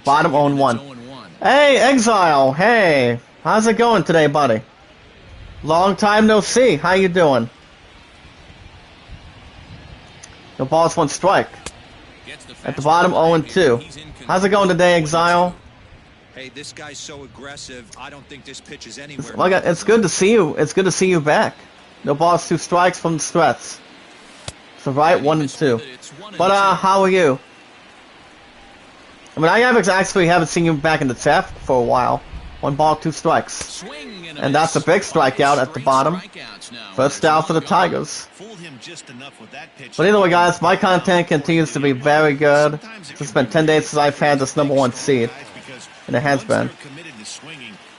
Bottom 0-1. Hey, Exile. Hey, how's it going today, buddy? Long time no see. How you doing? No balls, 1 strike. At the bottom, 0-2. How's it going today, Exile? Hey, this guy's so aggressive. I don't think this pitch is anywhere. It's good to see you. It's good to see you back. No balls, 2 strikes from the stretch. So right, 1-2. But how are you? I mean, I actually haven't seen you back in the chat for a while. 1 ball, 2 strikes. And that's a big strikeout at the bottom. First out for the Tigers. But either way, guys, my content continues to be very good. It's been 10 days since I've had this #1 seed. And it has been.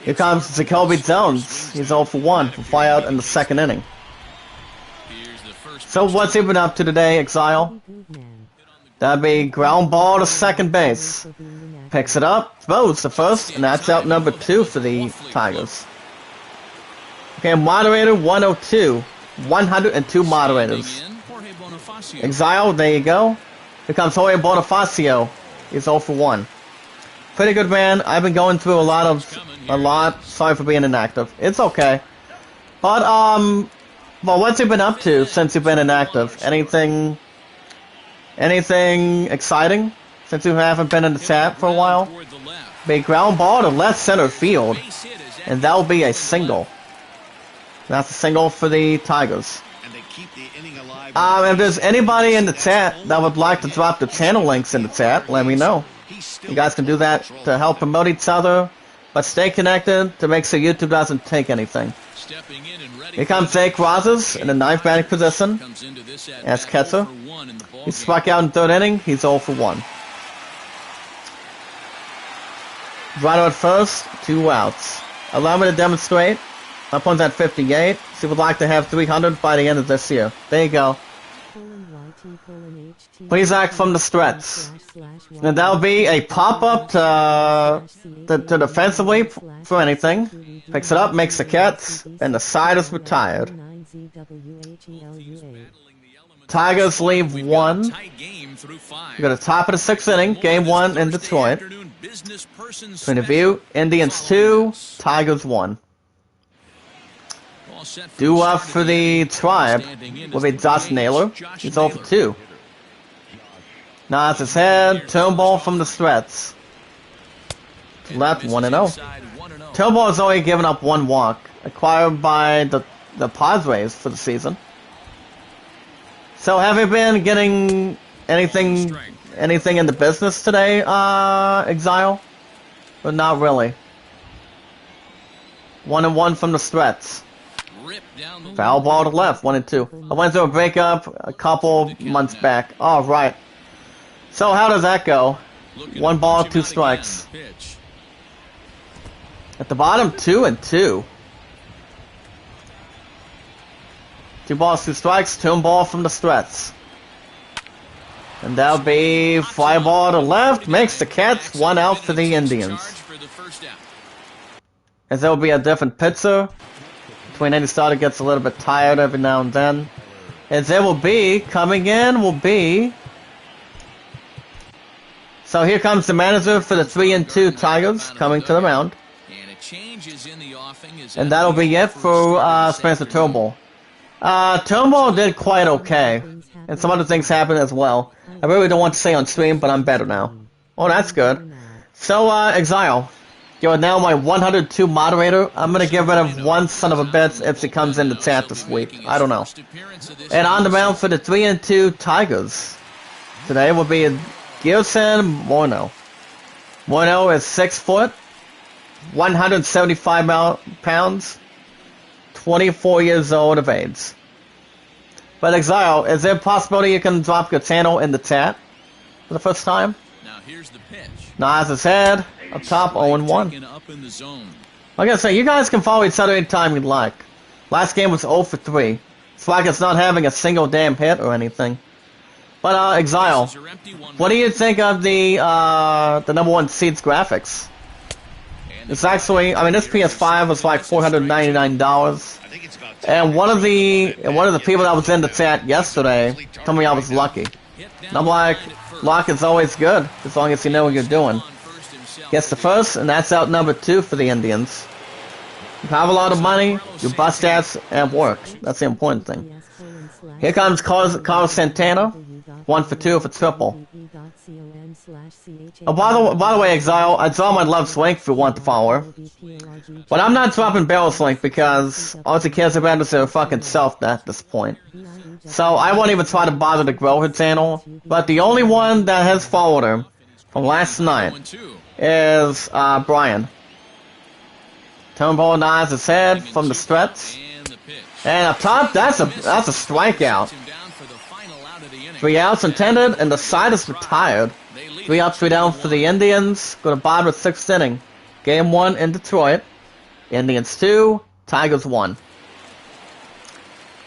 Here comes Jacoby Jones. He's 0-for-1 for fly out in the 2nd inning. So what's he been up to today, Exile? That'd be ground ball to second base. Picks it up, throws the first, and that's out number 2 for the Tigers. Okay, moderator 102. 102 moderators. Exile, there you go. Here comes Jorge Bonifacio. He's 0-for-1. Pretty good, man. I've been going through a lot. Sorry for being inactive. It's okay. But, well, what's he been up to since you've been inactive? Anything exciting? Since you haven't been in the chat for a while? Big ground ball to left center field. And that'll be a single. That's a single for the Tigers. If there's anybody in the chat that would like to drop the channel links in the chat, let me know. You guys can do that to help promote each other, but stay connected to make sure YouTube doesn't take anything. Here comes Jake Rogers in the 9th batting position as catcher. He struck out in 3rd inning. He's 0-for-1. Right at first, 2 outs. Allow me to demonstrate. My opponent's at 58. She would like to have 300 by the end of this year. There you go. Plesac from the stretch. And that'll be a pop-up to defensively for anything. Picks it up, makes the catch, and the side is retired. Tigers leave 1. We go to top of the 6th inning, game 1 in Detroit. Between the view, Indians 2, Tigers 1. Due up for the Tribe will be Josh Naylor. He's 0-for-2. Nods his head. Turnbull from the stretch. Left 1-0. Turnbull has only given up 1 walk, acquired by the Padres for the season. So have you been getting anything in the business today, Exile? But not really. 1-1 from the Strets. Foul ball to left, 1-2. I went through a breakup a couple months back. All right. So how does that go? 1 ball, 2 strikes. At the bottom, 2-2. 2 balls, 2 strikes, 2 ball from the Strets. And that'll be fly ball to left, makes the Cats 1 out for the Indians. As there will be a different pitcher. Between any starter gets a little bit tired every now and then. As there will be, coming in will be... So here comes the manager for the 3-2 Tigers, coming to the mound. And that'll be it for Spencer Turnbull. Turnbull did quite okay. And some other things happened as well. I really don't want to say on stream, but I'm better now. Oh, that's good. So, Exile, you're now my 102 moderator. I'm gonna get rid of one son of a bitch if she comes in the chat this week. I don't know. And on the mound for the 3-2 Tigers today will be Gilson Morno. Morno is 6 foot, 175 pounds, 24 years old of age. But Exile, is there a possibility you can drop your channel in the chat for the first time? Now here's the pitch. Nods his head, up top, 0-1. Like I say, you guys can follow each other anytime you'd like. Last game was 0 for 3. It's like it's not having a single damn hit or anything. But Exile, what do you think of the number 1 seeds graphics? It's actually, I mean, this PS5 was like $499. And one of the people that was in the chat yesterday told me I was lucky. And I'm like, luck is always good as long as you know what you're doing. Gets the first, and that's out number 2 for the Indians. You have a lot of money, you bust ass, and work. That's the important thing. Here comes Carlos Santana, 1 for 2 for triple. Oh, by the way, Exile, I saw my Love Swing if you want to follow her. But I'm not dropping Barrel Swing because all she cares about is her fucking self at this point. So I won't even try to bother to grow her channel. But the only one that has followed her from last night is Brian. Turnbull nods his head from the stretch. And up top, that's a strikeout. 3 outs intended, and the side is retired. 3 up, 3 down for the Indians. Go to bottom of 6th inning. Game 1 in Detroit. Indians 2, Tigers 1.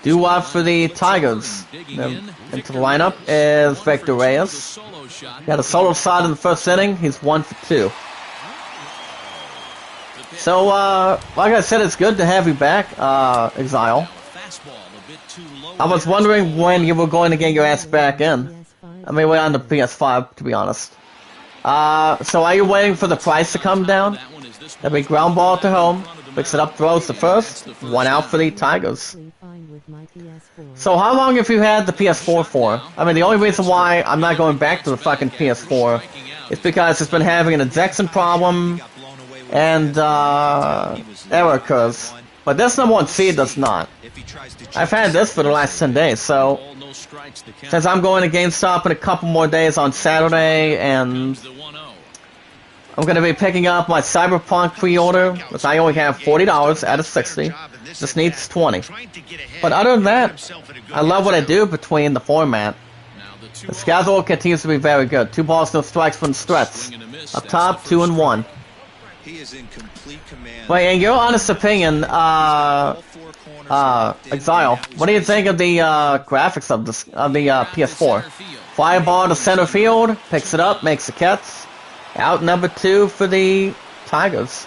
Due up for the Tigers. Into the lineup is Victor Reyes. He had a solo shot in the 1st inning. He's 1 for 2. So, like I said, it's good to have you back, Exile. I was wondering when you were going to get your ass back in. I mean, we're on the PS5, to be honest. So are you waiting for the price to come down? That'll be ground ball to home. Picks it up, throws the first. 1 out for the Tigers. So how long have you had the PS4 for? I mean, the only reason why I'm not going back to the fucking PS4 is because it's been having an ejection problem and error occurs. But this number 1 seed does not. I've had this for the last 10 days, so since I'm going to GameStop in a couple more days on Saturday, and I'm going to be picking up my Cyberpunk pre-order, which I only have $40 out of 60. This needs 20. But other than that, I love what I do between the format. The schedule continues to be very good. 2 balls, no strikes from the Strets. Up top, 2-1. He is in complete command. Wait, in your honest opinion, Exile, what do you think of the graphics of the PS4? Fly ball to center field, picks it up, makes the catch. Out number 2 for the Tigers.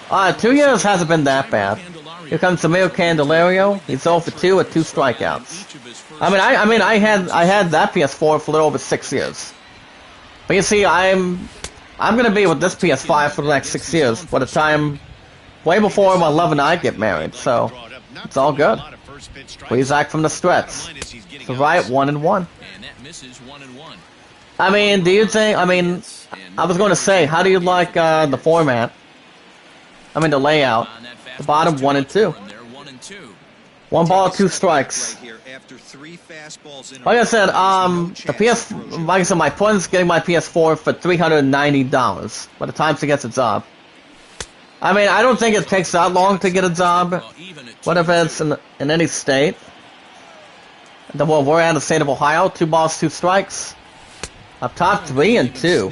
2 years hasn't been that bad. Here comes Samir Candelario. He's 0 for 2 with 2 strikeouts. I had that PS4 for a little over 6 years. But you see, I'm gonna be with this PS5 for the next 6 years, by the time, way before my love and I get married, so it's all good. Please act from the stretch. To right, 1-1. I mean, do you think, I was going to say, how do you like the format? I mean the layout. The bottom 1 and 2. 1 ball, 2 strikes. Like I said, like I said, my friend's getting my PS4 for $390 by the time she gets a job. I mean, I don't think it takes that long to get a job. What if it's in any state? Well, we're at the state of Ohio. 2 balls, 2 strikes. Up top, 3 and 2.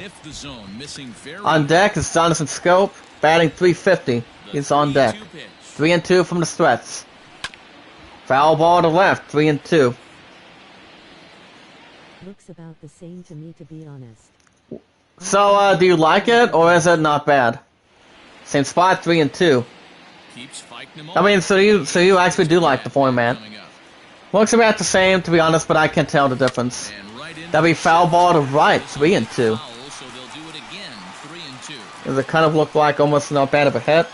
On deck is Jonathan Scope, batting .350. He's on deck. 3 and 2 from the stretch. Foul ball to left, 3 and 2. Looks about the same to me, to be honest. So, do you like it, or is it not bad? Same spot, 3 and 2. I mean, so you actually do like the format. Looks about the same, to be honest, but I can't tell the difference. That'd be foul ball to right, 3 and 2. Does it kind of look like almost not bad of a hit?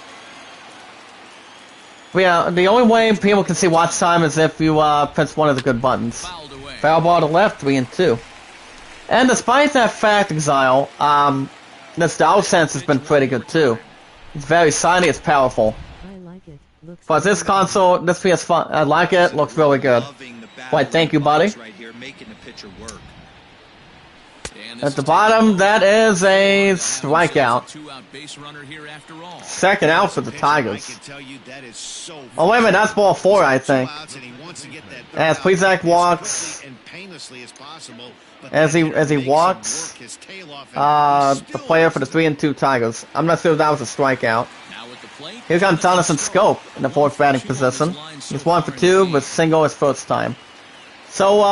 But yeah, the only way people can see watch time is if you press one of the good buttons. Foul ball to left, 3 and 2. And despite that fact, Exile, this dial sense has been pretty good too. It's very shiny, it's powerful. I like it. Looks But this console, this PS5, I like it, looks really good. Why, thank you, buddy. At the bottom, that is a strikeout. Second out for the Tigers. Oh, wait a minute, that's ball 4, I think. As Plezak walks, as he walks, the player for the 3 and 2 Tigers. I'm not sure if that was a strikeout. Here comes Jonathan Scope in the 4th batting position. He's 1 for 2, but single his first time. So,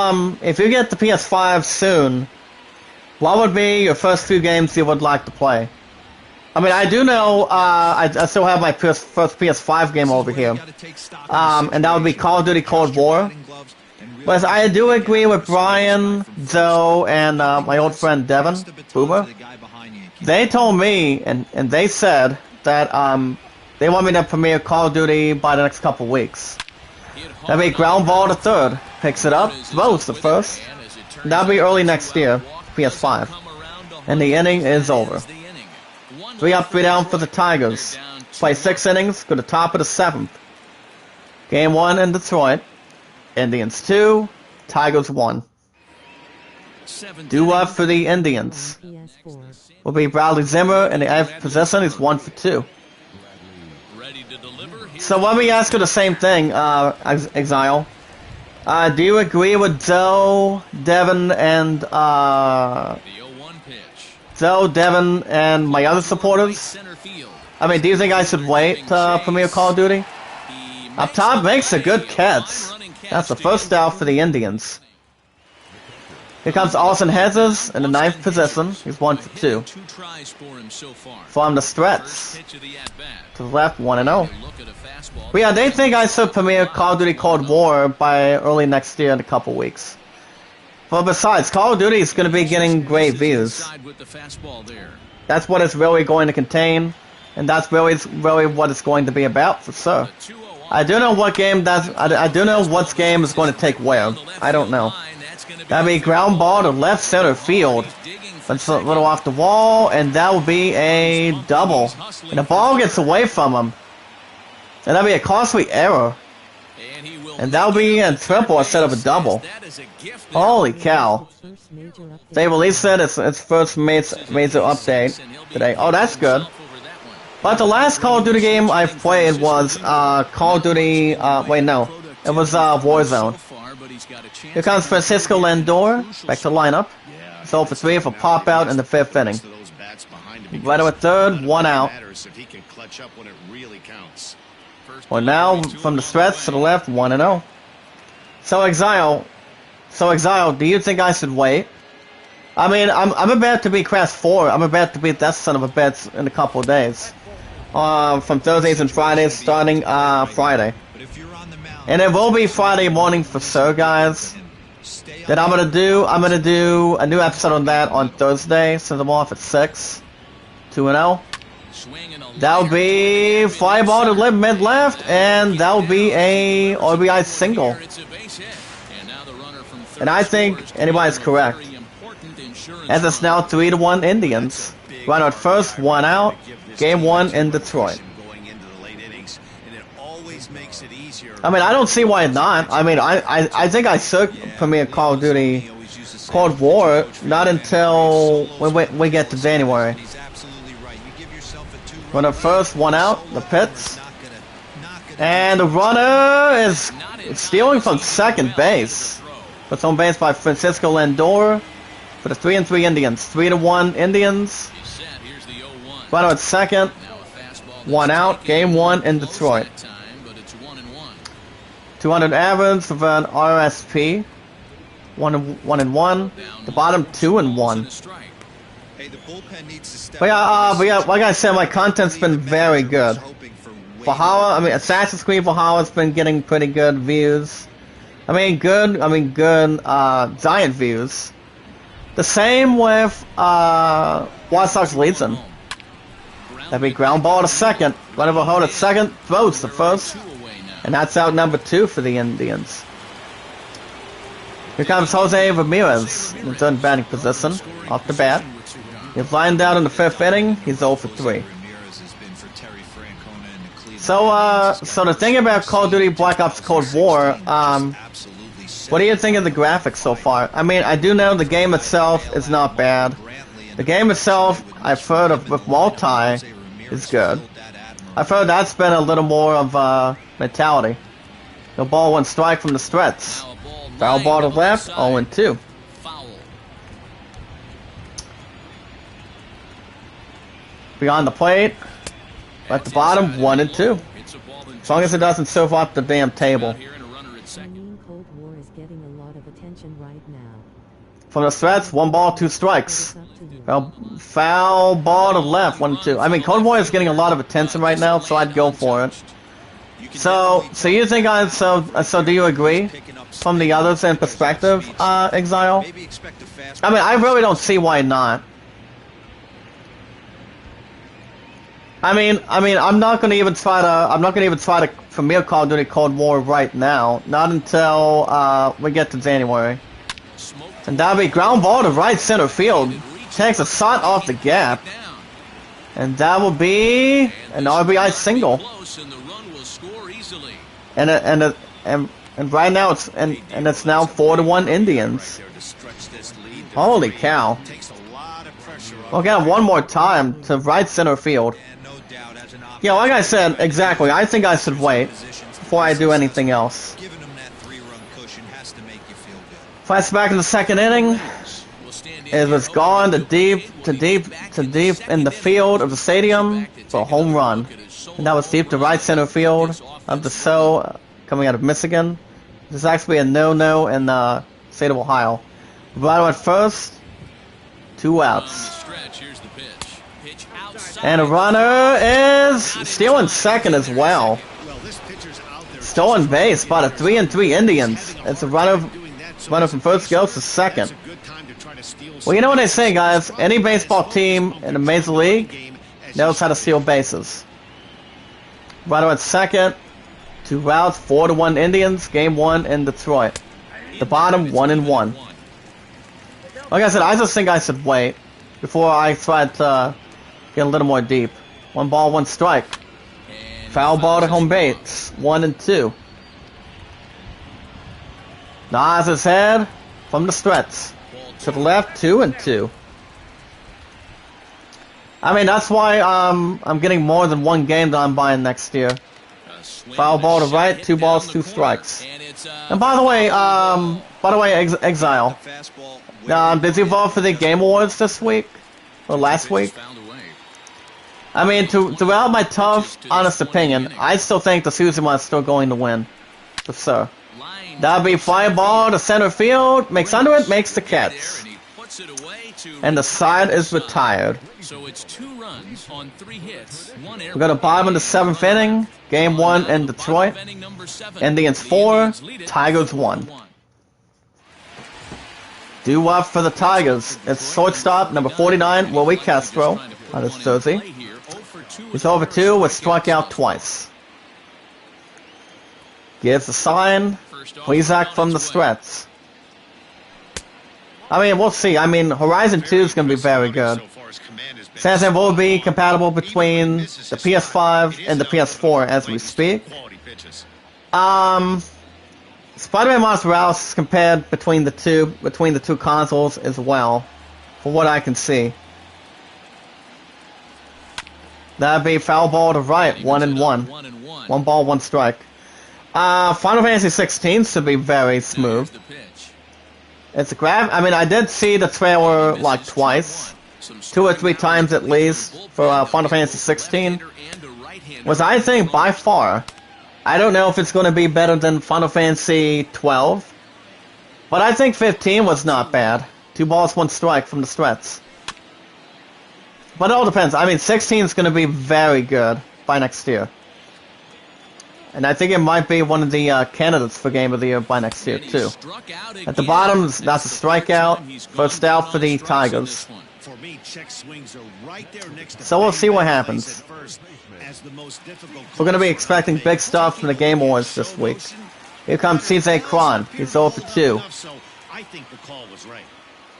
if you get the PS5 soon, what would be your first few games you would like to play? I mean, I do know, I still have my first PS5 game over here. And that would be Call of Duty Cold War. But I do agree with Brian, Zoe, and my old friend Devin, Boomer. They told me, and they said that they want me to premiere Call of Duty by the next couple weeks. That'd be ground ball to third. Picks it up, throws the first. That'll be early next year, PS5. And the inning is over. 3 up, 3 down for the Tigers. Play 6 innings, go to the top of the 7th. Game 1 in Detroit. Indians 2, Tigers 1. Due up for the Indians will be Bradley Zimmer in the 8th position. He's 1 for 2. So let me ask you the same thing, Exile. Do you agree with Zoe, Devin, and my other supporters? I mean, do you think I should wait to premiere Call of Duty? Up top makes a good catch. That's the first out for the Indians. Here comes Austin Hedges in the 9th position. He's 1 for 2. From the stretch. To the left, 1 and 0. But yeah, they think I should premiere Call of Duty Cold War by early next year in a couple weeks. But besides, Call of Duty is going to be getting great views. That's what it's really going to contain. And that's really what it's going to be about, for sure. I do know what game I do know what game is going to take where. I don't know. That'll be ground ball to left center field. That's a little off the wall, and that will be a double. And the ball gets away from him. And that'll be a costly error. And that'll be a triple instead of a double. Holy cow. They released it, its first major update today. Oh, that's good. But the last Call of Duty game I've played was Call of Duty, wait, no. It was Warzone. Here comes Francisco Lindor, back to lineup. So for 3 for pop out in the 5th inning. Right at third, 1 out. Well, now from the stretch to the left, 1 and 0. So Exile, do you think I should wait? I mean, I'm about to beat Crash 4. I'm about to beat that son of a bitch in a couple of days. From Thursdays and Fridays, starting Friday. And it will be Friday morning for sure, guys. Then I'm gonna do a new episode on that on Thursday, since I'm off at 6. 2 and 0. That'll be fly ball to mid left, and that'll be a RBI single. And I think anybody's correct. As it's now 3-1 Indians. Run at first, 1 out. Game 1 in Detroit. I mean, I don't see why not. I mean, I think I should premiere Call of Duty Cold War not until we get to January. When the first one out, the pits. And the runner is stealing from second base. It's on base by Francisco Lindor for the 3-3 Indians. 3-1 Indians. Runner at second. One out. Game 1 in Detroit. 200 average for an RSP. 1-1. The bottom 2-1. But yeah, like I said, my content's been very good. Valhalla, I mean, Assassin's Creed Valhalla's been getting pretty good views. Good giant views. The same with Watch Dogs Legion. That'd be ground ball to second. Runner hold at second, throws the first. And that's out number 2 for the Indians. Here comes Jose Ramirez in the third batting position, off the bat. He's lying down in the 5th inning, he's 0 for 3. So the thing about Call of Duty Black Ops Cold War, what do you think of the graphics so far? I mean, I do know the game itself is not bad. The game itself, I've heard of with multi, is good. I've heard that's been a little more of a mentality. No ball, 1 strike from the stretch. Foul ball to left, 0-2. Beyond the plate, at the bottom, 1-2. As long as it doesn't serve off the damn table. Cold War is getting a lot of attention right now. From the stretch, 1 ball, 2 strikes. Foul ball to left, 1-2. I mean, Cold War is getting a lot of attention right now, so I'd go for it. So you think so do you agree from the others in perspective, Exile? I mean, I really don't see why not. I mean, I'm not gonna even try to premiere Call of Duty Cold War right now. Not until we get to January. And that'll be ground ball to right center field. Takes a shot off the gap. And that will be an RBI single. And right now it's now 4-1 Indians. Holy cow. We'll get one more time to right center field. Yeah, like I said, exactly. I think I should wait before I do anything else. Flashback in the 2nd inning. It was gone to deep in the field of the stadium for a home run. And that was deep to right center field of the show coming out of Michigan. This is actually a no-no in the state of Ohio. Right at first, 2 outs. And a runner is stealing second as well. Stolen base by the 3-3 Indians. It's a runner from first goes to second. Well, you know what they say, guys. Any baseball team in the Major League knows how to steal bases. Runner at second. 2 outs, 4-1 Indians. Game 1 in Detroit. The bottom 1-1. Like I said, I just think I should wait before I try to get a little more deep. 1 ball, 1 strike. Foul ball to home base. 1-2. Nas his head from the stretch. To the left, 2-2. I mean, that's why I'm getting more than 1 game that I'm buying next year. Foul ball to right, 2 balls, 2 strikes. And by the way, Exile. Did you vote for the Game Awards this week? Or last week? I mean, throughout my tough, honest opinion, I still think the Suzuman is still going to win. For sure. That'll be fly ball to center field, makes under it, makes the catch. And the side is retired. So it's 2 runs on 3 hits. We're going to bottom in the 7th inning. Game 1 in Detroit. Indians 4, Tigers 1. Due up for the Tigers. It's shortstop number 49, Willie Castro, on his jersey. He's over 2 with struck out twice. Gives a sign. Please act from the stretch. I mean, we'll see. I mean, Horizon 2 is going to be very good. Says it will be compatible between the PS5 and the PS4 as we speak. Spider-Man Miles Morales is compared between the two consoles as well, for what I can see. That'd be foul ball to right, 1-1. 1 ball, 1 strike. Final Fantasy 16 should be very smooth. It's I mean, I did see the trailer like twice, 2 or 3 times at least for Final Fantasy 16. Was I think by far. I don't know if it's going to be better than Final Fantasy 12, but I think 15 was not bad. 2 balls, 1 strike from the strats. But it all depends. I mean, 16 is going to be very good by next year. And I think it might be one of the candidates for Game of the Year by next year, too. At the bottom, that's a strikeout. First out for the Tigers. So we'll see what happens. We're going to be expecting big stuff from the Game Awards this week. Here comes CJ Cron. He's 0 for 2.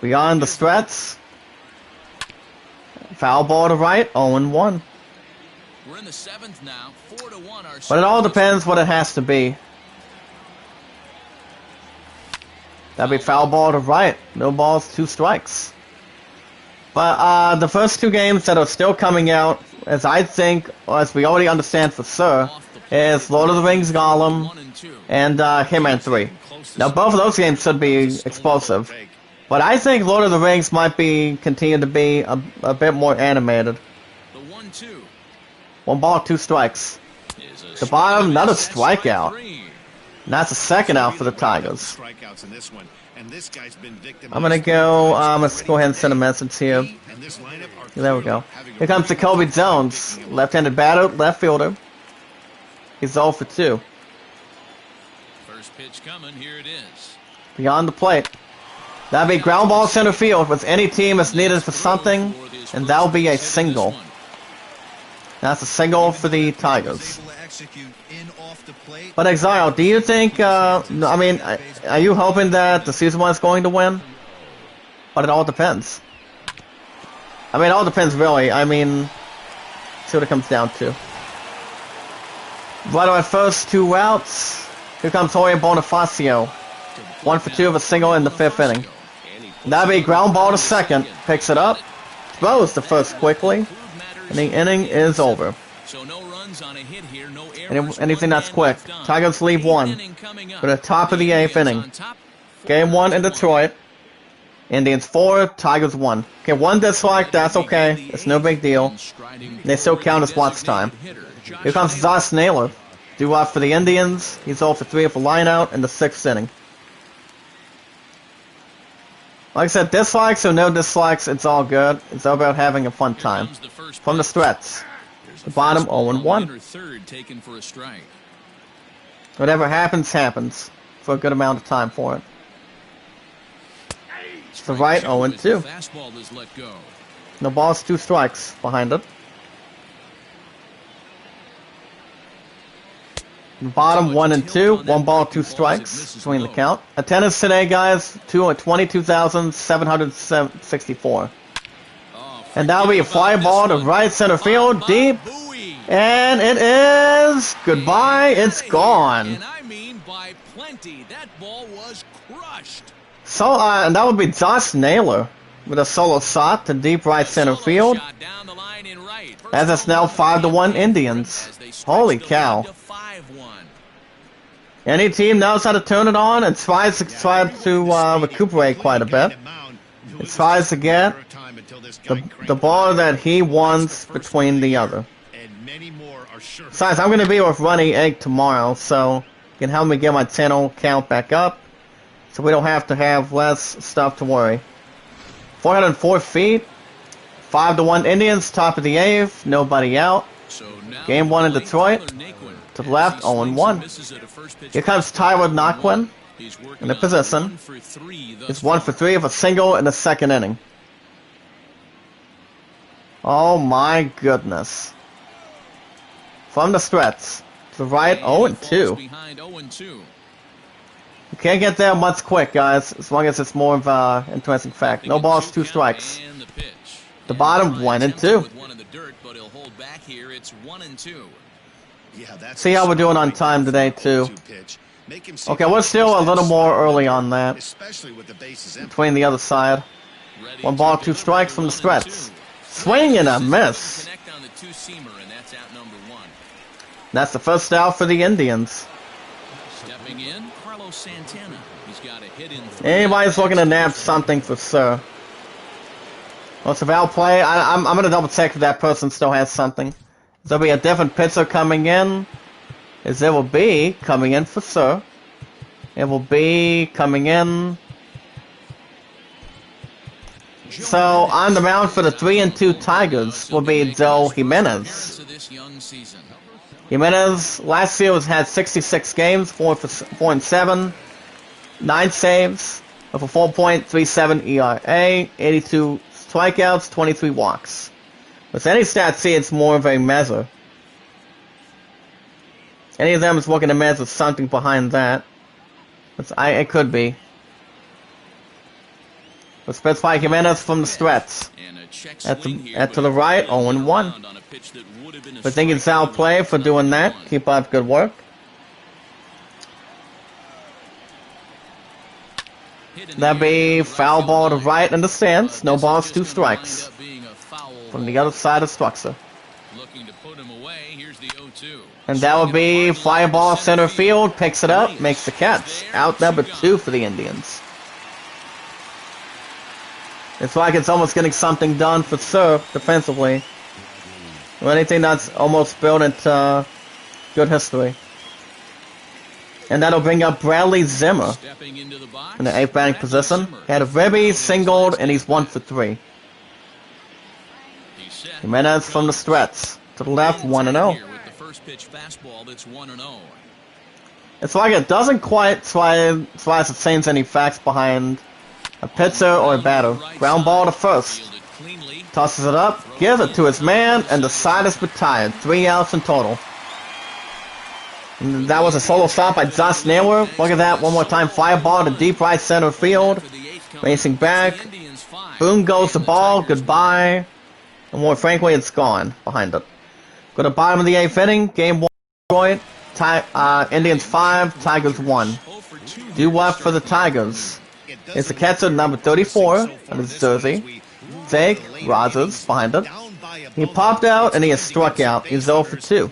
Beyond the strats. Foul ball to right, 0-1. We're in the 7th now, 4-1. But it all depends what it has to be. That'd be foul ball to right. No balls, 2 strikes. But the first 2 games that are still coming out, as I think, or as we already understand for sure, is Lord of the Rings Gollum and Hitman 3. Now both of those games should be explosive. But I think Lord of the Rings might continue to be a bit more animated. 1 ball, 2 strikes. The bottom, another strikeout. And that's a second out for the Tigers. I'm gonna go, let's go ahead and send a message here. There we go. Here comes Jacoby Jones. Left-handed batter, left fielder. He's 0 for 2. First pitch coming, here it is. Beyond the plate. That'd be ground ball center field with any team that's needed for something, and that'll be a single. That's a single for the Tigers. But Exile, do you think, I mean, are you hoping that the season 1 is going to win? But it all depends. I mean, it all depends really. I mean, see what it comes down to. Right on our first 2 outs. Here comes Jorge Bonifacio. 1 for 2 of a single in the 5th inning. That'd be ground ball to second. Picks it up. Throws the first quickly. And the inning is over. Anything that's quick. Tigers leave 1. For the top of the 8th inning. Game 1 in Detroit. Indians 4, Tigers 1. Okay, 1 dislike, that's okay. It's no big deal. They still count as watch time. Here comes Josh Naylor. Due up for the Indians. He's 0 for 3 of a lineout in the 6th inning. Like I said, dislikes or no dislikes, it's all good. It's all about having a fun time. From the stretch. The bottom 0-1. Whatever happens, happens. For a good amount of time for it. The right 0-2. No balls, 2 strikes behind it. The bottom 1-2. 1 ball, 2 strikes between the count. Attendance today, guys, 22,764. And that'll be a fly ball to right center field, deep. And it is goodbye. It's gone. And I mean by plenty. That ball was crushed. So, and that would be Josh Naylor with a solo shot to deep right center field. As it's now 5-1 Indians. Holy cow. Any team knows how to turn it on and tries to recuperate quite a bit. It tries to get the ball that he wants between the other. Besides, I'm going to be with Runny Egg tomorrow, so you can help me get my channel count back up. So we don't have to have less stuff to worry. 404 feet. 5-1 Indians, top of the 8th. Nobody out. Game 1 in Detroit. To the left, 0-1. Here comes Tyler Naquin in the position. He's 1 for 3 of a single in the 2nd inning. Oh my goodness. From the stretch. To the right, 0-2. You can't get there much quick, guys, as long as it's more of an interesting fact. No balls, 2 strikes. The bottom, 1-2. See how we're doing on time today, too. Okay, we're still a little more early on that. Between the other side. 1 ball, 2 strikes from the stretch. Swing and a miss. That's the first out for the Indians. Stepping in, Carlos Santana. He's got a hit in. Anybody's looking to nab something for Sir. Well, it's a valid play. I'm going to double check if that person still has something. There'll be a different pitcher coming in. As there will be coming in for Sir. It will be coming in. So on the mound for the 3-2 Tigers will be Joe Jimenez. Jimenez last year had 66 games, 4-7, 9 saves, with a 4.37 ERA, 82 strikeouts, 23 walks. With any stat see, it's more of a measure. Any of them is looking to measure something behind that. It could be. Let's specify Jimenez from the stretch. At to the right, 0-1. But thinking sound play for doing that. Keep up good work. That'd be foul ball to right in the stands. No balls, 2 strikes. From the other side of the structure. And that would be fly ball center field. Picks it up, makes the catch. Out number 2 for the Indians. It's like it's almost getting something done for Sir defensively. Or anything that's almost built into good history. And that'll bring up Bradley Zimmer in the 8th batting position. He had a ribby, singled, and he's 1 for 3. Jimenez from the stretch. To the left, 1-0. It's like it doesn't quite try to change any facts behind a pitcher or a batter. Ground ball to first. Tosses it up, gives it to his man, and the side is retired. 3 outs in total. And that was a solo stop by Josh Naylor. Look at that, one more time. Fly ball to deep right center field. Racing back. Boom goes the ball. Goodbye. And more frankly, it's gone behind it. Go to bottom of the 8th inning. Game 1. Detroit. Indians 5. Tigers 1. Due left for the Tigers. It's the catcher, number 34, on his jersey. Jake Rogers behind it. He popped out and he has struck out. He's 0 for 2.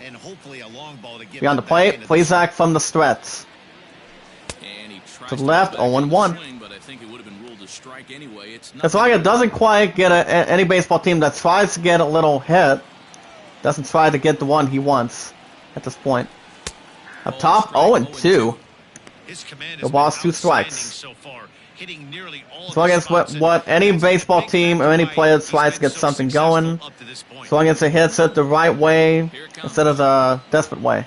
Beyond the plate, Plezak from the stretch. To the left, 0-1. It's like it doesn't quite get any baseball team that tries to get a little hit. Doesn't try to get the one he wants at this point. Up top, 0-2. The ball's 2 strikes. So against what any baseball team or any player tries to get something going. So against it hits it the right way instead of the desperate way.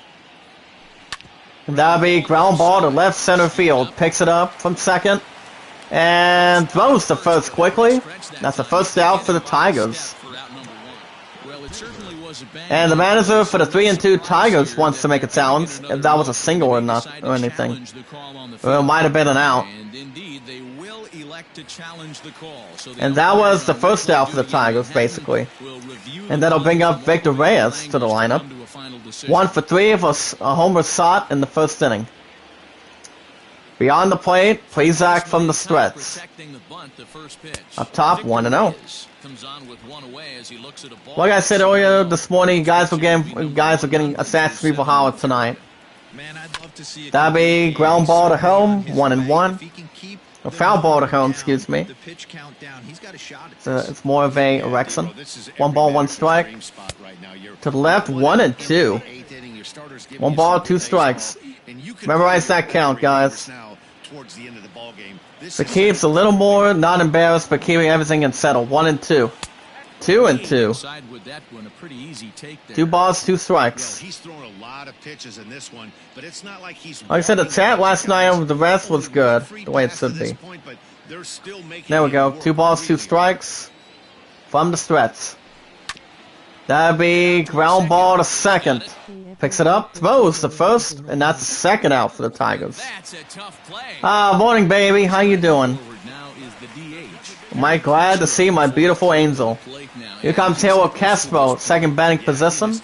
And that'll be ground ball to left center field. Picks it up from second. And throws to first quickly. That's the first out for the Tigers. And the manager for the 3-2 Tigers wants to make a challenge. If that was a single or not, or anything. Or it might have been an out. And that was the first out for the Tigers, basically. And that'll bring up Victor Reyes to the lineup. 1 for 3 of a homer shot in the first inning. Beyond the plate, Plezak from the stretch. Up top, 1-0. Like I said earlier this morning, guys are getting a stats for Howard tonight. That'll be ground ball to home, 1-1. A foul ball to home, excuse me. It's more of a erection. 1 ball, 1 strike. To the left, 1-2. 1 ball, 2 strikes. Memorize that count, guys. The keeps a little more, not embarrassed, but keeping everything in settle. 1-2. 2-2. 2 balls, 2 strikes. Like I said, the chat last night over the rest was good, the way it should be. There we go. 2 balls, 2 strikes from the stretch. That'd be ground ball to second. Picks it up, throws the first, and that's the second out for the Tigers. Morning, baby. How you doing? Am I glad to see my beautiful angel? Here comes Hero Castro, second batting position.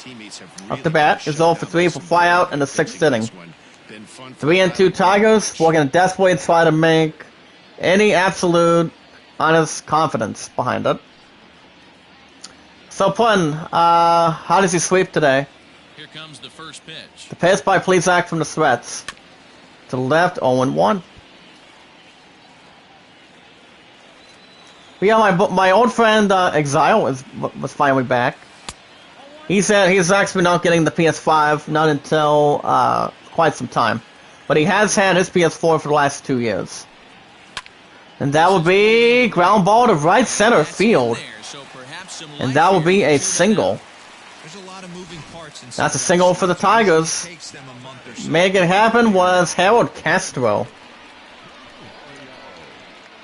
Up the bat, is 0 for 3 for flyout in the 6th inning. 3-2 Tigers, we're going to desperately try to make any absolute honest confidence behind it. So Pun, how does he sweep today? Here comes the first pitch. The pass by Plesac from the Threats. To the left, 0-1. But yeah, my old friend Exile was finally back. He said he's actually not getting the PS5 not until quite some time. But he has had his PS4 for the last 2 years. And that will be ground ball to right center field. And that will be a single. That's a single for the Tigers. Making it happen was Harold Castro.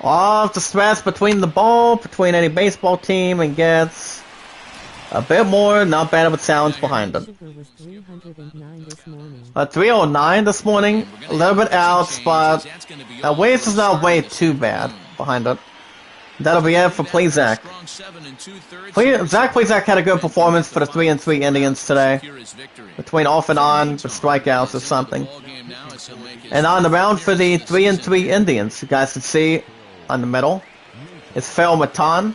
Off the stretch between the ball, between any baseball team, and gets a bit more, not bad of a challenge behind it. 309 this morning, a little bit out, but Waze is not way too bad behind it. That'll be it for Plesac. Zach Plesac had a good performance for the 3-3 Indians today. Between off and on, with strikeouts or something. And on the mound for the 3-3 Indians, you guys can see on the middle, it's Phil Matan,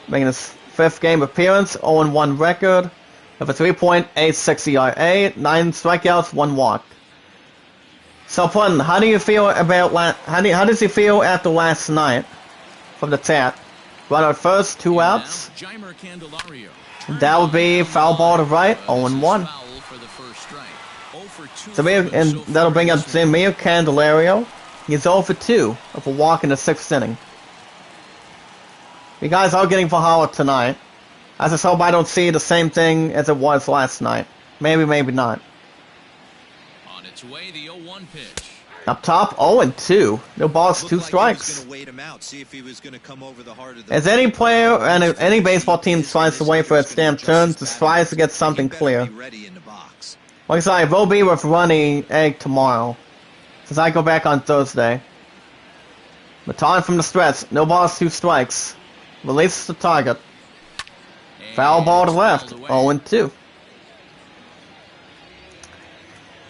making his 5th game appearance, 0-1 record, with a 3.86 ERA, 9 strikeouts, 1 walk. So Pun, how do you feel about how does he feel after last night from the chat? Run out first, 2 outs. That would be foul ball to right, 0-1. And that'll bring up Zamir Candelario. He's 0 for 2 of a walk in the 6th inning. You guys are getting Valhalla tonight. I just hope I don't see the same thing as it was last night. Maybe, maybe not. On its way, the 0-1 pitch. Up top, 0-2. No balls, 2 strikes. As any player and any baseball team tries to wait for its damn turn, just tries to get something clear. Like I said, I will be with Runny Egg tomorrow, since I go back on Thursday. Matan from the stretch, no balls, 2 strikes. Releases the target. Foul ball to left, 0-2.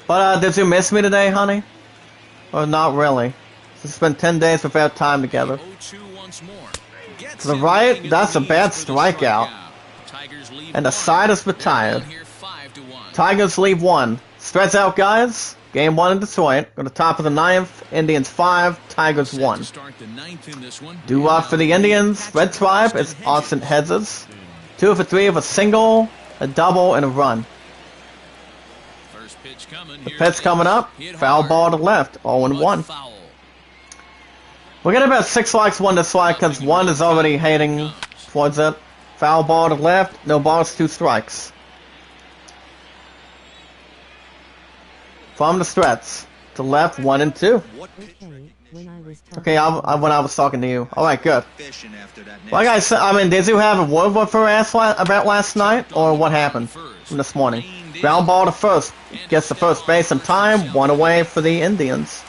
But did you miss me today, honey? Or not really? It's been 10 days without time together. To the right, that's a bad strikeout. And the side is retired. Tigers leave 1. Stretch out, guys. Game 1 in Detroit. Go to top of the 9th. Indians 5, Tigers 1. Do-off for the Indians. Red Tribe is Austin Hedges. 2 for 3 of a single, a double, and a run. The pitch coming up. Foul ball to left. 0-1. We're getting about 6 likes, 1 dislike, because 1 is already hating towards it. Foul ball to left. No balls, 2 strikes. From the stretch. To left, 1-2. Okay, when I was talking to you. Alright, good. Like I said, I mean, did you have a word with her about last night? Or what happened from this morning? Ground ball to first. Gets to first base in time. 1 away for the Indians.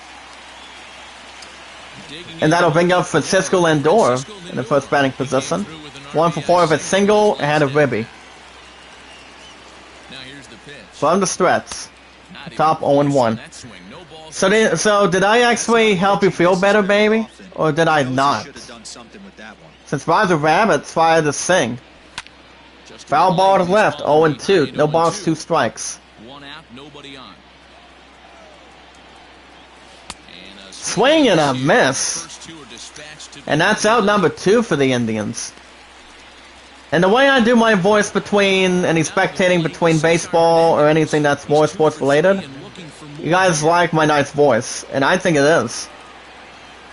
And that'll bring up Francisco Lindor in the first batting position. 1 for 4 of a single and a ribby. From the stretch. Top 0-1. So did I actually help you feel better, baby? Or did I not? Since Roger Rabbit tried to sing. Foul ball to left, 0-2. No balls, 2 strikes. Swing and a miss. And that's out number 2 for the Indians. And the way I do my voice between any spectating between baseball or anything that's more sports related, you guys like my nice voice, and I think it is.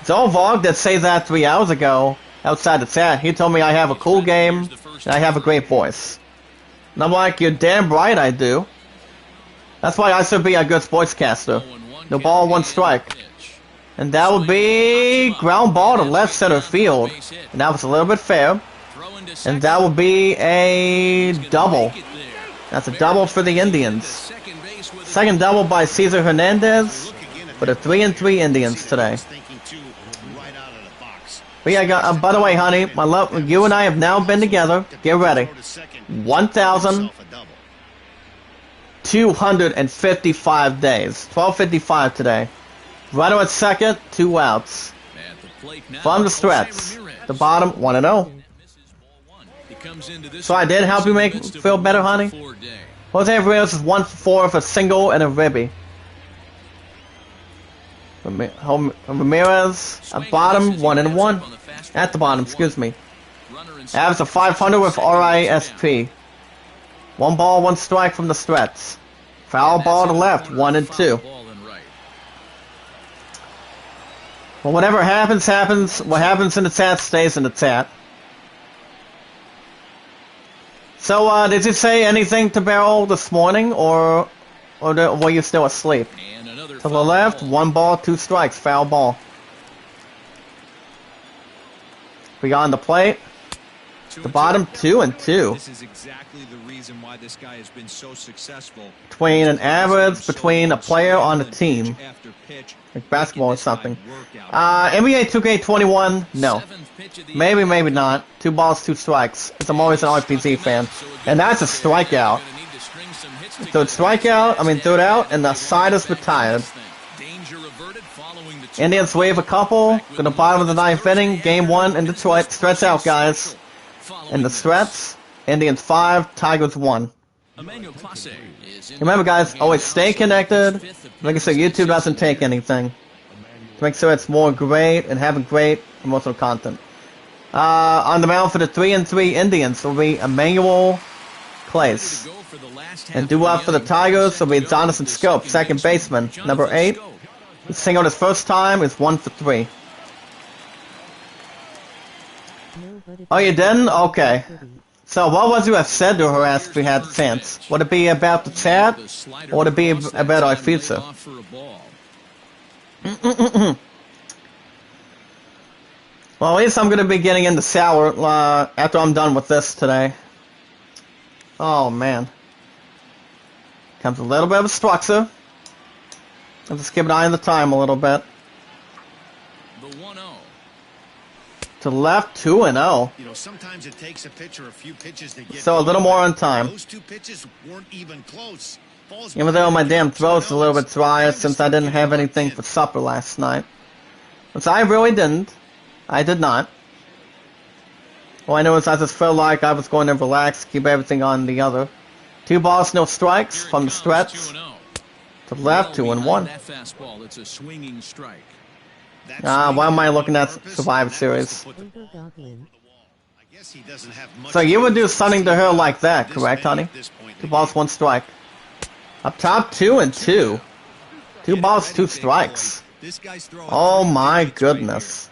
Joe Vog that said that 3 hours ago outside the chat. He told me I have a cool game and I have a great voice. And I'm like, you're damn right I do. That's why I should be a good sportscaster. No ball, 1 strike. And that would be ground ball to left center field. And that was a little bit fair. And that will be a double. That's a double for the Indians. Second double by Cesar Hernandez for the 3-3 Indians today. But yeah, by the way, honey, my love, you and I have now been together. Get ready. 1,255 days. 12:55 today. Right at second, 2 outs. From the stretch. The bottom, 1-0. So I did help you feel better, honey. Jose Rios is 1 for 4 with a single and a ribby. Ramirez at bottom, 1-1. At the bottom, excuse me. Avs a 500 with RISP. 1 ball, 1 strike from the stretch. Foul ball to left, 1-2. Well, whatever happens, happens. What happens in the chat stays in the chat. So, did you say anything to Barrel this morning, or were you still asleep? To the left, 1 ball, 2 strikes, foul ball. Beyond the plate, the bottom, 2-2. This is exactly the reason why this guy has been so successful. Between an average, between a player on a team. Like basketball or something. NBA 2K21, no. Maybe, maybe not. 2 balls, 2 strikes. Because I'm always an RPG fan. And that's a strikeout. So it's strikeout, throw it out, and the side is retired. Indians wave a couple. To the bottom of the 9th inning. Game 1 in Detroit. Stretch out, guys. In the stretch, Indians 5, Tigers 1. Remember, guys, always stay connected. Like I said, YouTube doesn't take anything. To make sure it's more great and having great emotional content. On the mound for the 3-3 Indians will be Emmanuel Clace. And due up for the Tigers will be Jonathan Scope, second baseman, number 8. He singled his first time, is 1 for 3. Oh, you didn't? Okay. So, what would you have said to her if we had the chance? Would it be about the chat, or would it be about our future? Well, at least I'm going to be getting in the shower after I'm done with this today. Oh, man. Comes a little bit of a structure. I'll just keep an eye on the time a little bit. To the left, 2-0. Sometimes it takes a pitcher a few pitches to get. So a little more on time. Those 2 pitches weren't even close. Even though my damn throat's a little bit drier since I didn't have anything for supper last night. Which I really didn't. I did not. All I know is I just felt like I was going to relax, keep everything on the other. 2 balls, no strikes from the stretch. To the left, 2-1. Why am I looking at Survivor Series? So you would do something to her like that, correct, honey? 2 balls, 1 strike. Up top, 2-2. 2 balls, 2 strikes. Oh my goodness.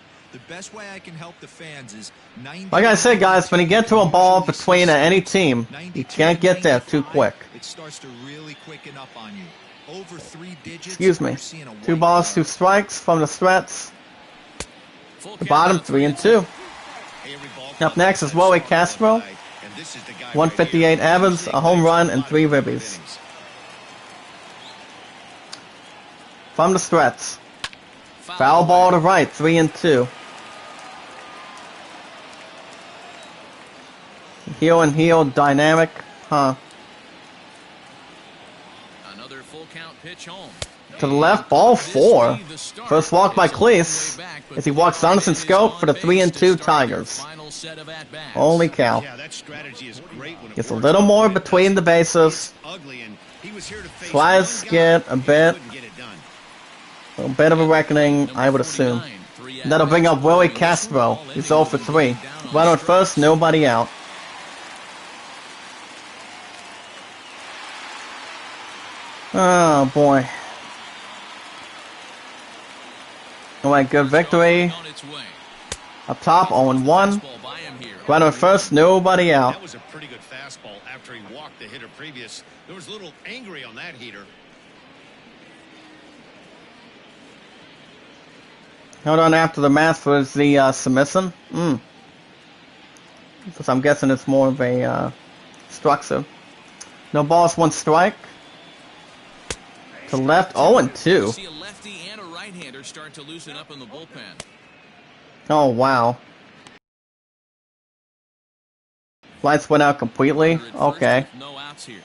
Like I said, guys, when you get to a ball between any team, you can't get there too quick. Excuse me. 2 balls, 2 strikes from the stretch. The bottom, 3-2. Up next is Willie Castro. 158 Evans, a home run, and 3 ribbies. From the stretch. Foul ball to right, 3-2. Heel and heel dynamic, huh? Another full count pitch home. To the left, ball 4. First walk by Cleese as he walks Jonathan Scope for the 3-2 Tigers. Holy cow. Gets a little more between the bases. Tries to get a bit of a reckoning, I would assume. That'll bring up Willie Castro. He's 0 for 3. Runner at first, nobody out. Oh boy. Alright, good victory. Up top, 0-1. Runner at first, nobody out. That was a pretty good fastball after he walked the hitter previous. There was a little angry on that heater. Hold on, after the match was the submission. Because I'm guessing it's more of a structure. No balls, 1 strike. To left, 0-2. See a lefty and a right-hander start to loosen up in the bullpen. Oh, wow. Lights went out completely? Okay. No outs here.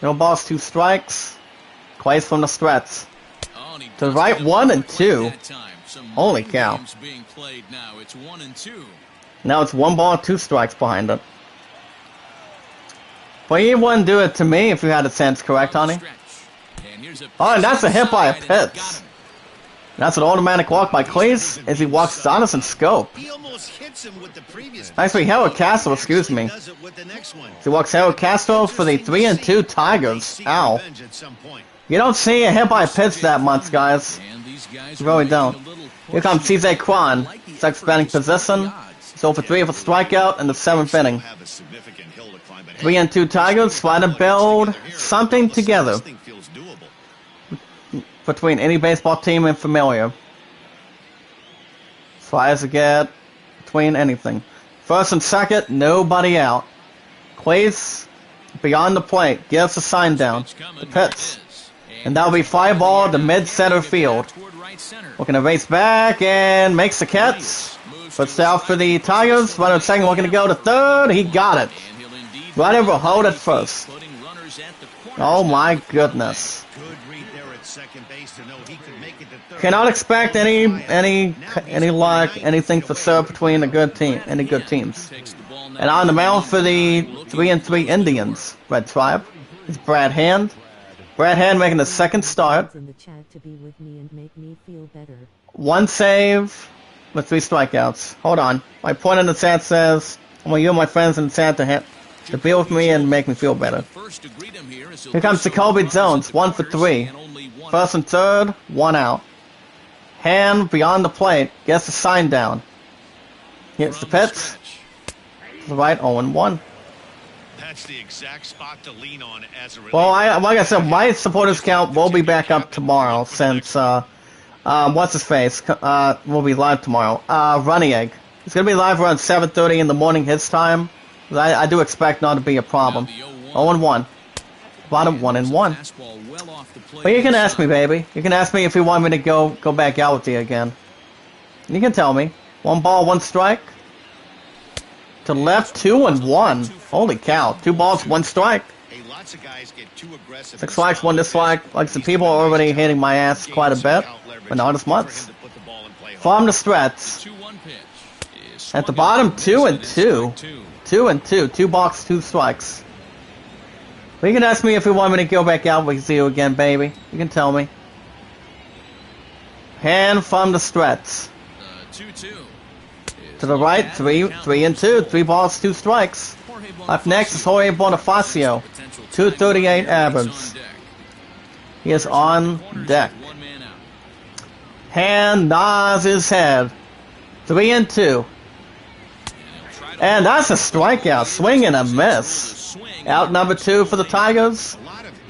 No balls, 2 strikes. Clays from the stretch. Oh, and he To the does right, get him 1 off and the plate 2. that time. Some Holy mind cow. games being played now. It's 1 and 2. Now it's 1 ball, 2 strikes behind it. But you wouldn't do it to me if you had a sense, correct, honey? Oh, and that's a hit by a Pitts. That's an automatic walk by Cleese as he walks Donaldson Scope. He almost hits him with the previous. Actually, Howard Castro, excuse me. Does it with the next one. He walks Howard Castro for the 3 and 2 Tigers. Ow. You don't see a hit by a Pitts that much, guys. You really don't. Here comes CJ Cron. Sex batting position. He's over 3 of a strikeout in the 7th inning. 3 and 2 Tigers try to build something together between any baseball team and Familiar. Tries to get between anything. First and second, nobody out. Cleese beyond the plate, gives the sign down. The pitch. And that'll be fly ball to mid-center field. Looking to race back and makes the catch. Puts out for the Tigers. Runner at second, looking to go to third. He got it. Runner will hold it first. Oh my goodness. Cannot expect any luck, anything for serve between any good teams. And on the mound for the 3 and 3 Indians, Red Tribe, is Brad Hand. Brad Hand making the second start. In the chat to be with me and make me feel better. 1 save with 3 strikeouts. Hold on. My point in the chat says, I want you and my friends in the chat to be with me and make me feel better. Here comes Jacoby Jones, 1 for 3. First and third, 1 out. Hand beyond the plate, gets the sign down. Here's the pitch. To the right, 0-1. That's the exact spot to lean on as a reliever. Well, like I said, my supporters count will be back up tomorrow since, what's his face, will be live tomorrow. Runny Egg. It's going to be live around 7:30 in the morning his time. I do expect not to be a problem. 0-1. Bottom 1-1. But you can ask me, baby. You can ask me if you want me to go back out with you again. You can tell me. 1 ball, 1 strike. To left, 2-1. Holy cow. 2 balls, 1 strike. 6 strikes, 1 dislike. Like some people are already hating my ass quite a bit, but not as much. From the stretch. At the bottom, 2 and 2. 2 and 2. 2 balls, 2 strikes. But you can ask me if you want me to go back out with you again, baby. You can tell me. Hand from the stretch. 2-2. To the right, 3 and 2. 3 balls, 2 strikes. Up next is Jorge Bonifacio. 238 average. He is on deck. Hand nods his head. 3 and 2. And that's a strikeout. Swing and a miss. Out number 2 for the Tigers.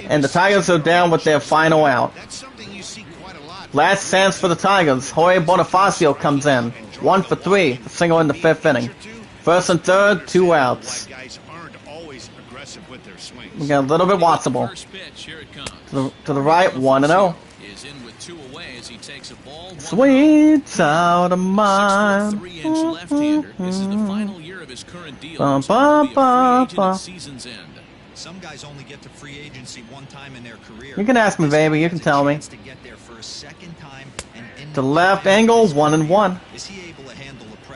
And the Tigers are down with their final out. Last chance for the Tigers. Jorge Bonifacio comes in. 1 for 3. Single in the 5th inning. First and third, 2 outs. We got a little bit watchable. To the right, 1-0. Sweet out of mine. This is the final year of his current deal. Some guys only get to free agency 1 time in their career. You can ask me, baby. You can tell me. To left angle, 1-1.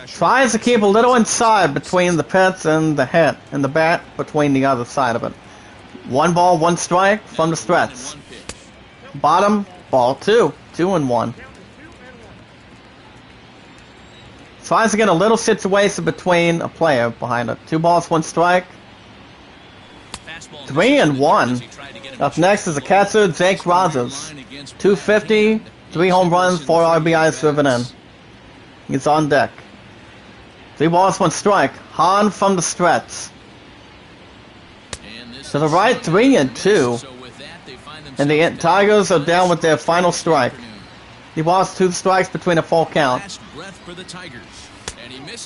Tries to keep a little inside between the pits and the head, and the bat between the other side of it. 1 ball, 1 strike from the stretch. Bottom, ball 2. 2-1. Tries to get a little situation between a player behind it. 2 balls, 1 strike. 3-1. Up next is the catcher, Jake Rogers. 250, 3 home runs, 4 RBIs driven in. He's on deck. 3 balls, 1 strike. Hahn from the stretch. To the right, 3 and 2. And the Tigers are down with their final strike. He lost 2 strikes between a full count.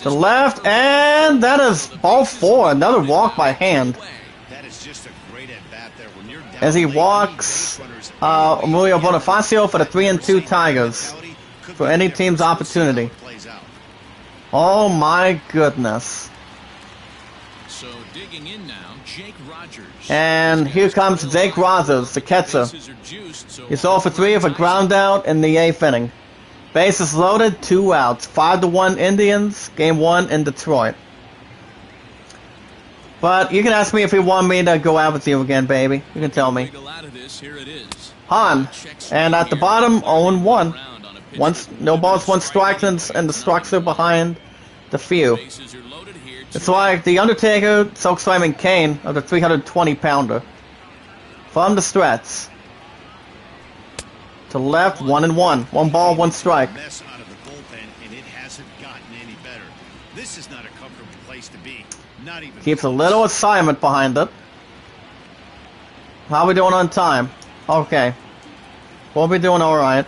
To left, and that is ball 4. Another walk by Hand. As he walks Emilio Bonifacio for the 3 and 2 Tigers. For any team's opportunity. Oh my goodness. So digging in now, Jake Rogers. And here comes Jake Rogers, the catcher. He's 0 for 3 with a ground out in the 8th inning. Bases loaded, 2 outs. 5-1 Indians, game 1 in Detroit. But you can ask me if you want me to go out with you again, baby. You can tell me. Han. And at the bottom, 0-1. No balls, 1 strike, and the strikes are behind the few. It's like The Undertaker silk-slamming Kane of the 320-pounder. From the stretch. To left, 1-1. 1 ball, 1 strike. Mess out of the bullpen, and it hasn't gotten any better. This is not a comfortable place to be. Not even Keeps a little assignment behind it. How are we doing on time? Okay. We'll be doing alright.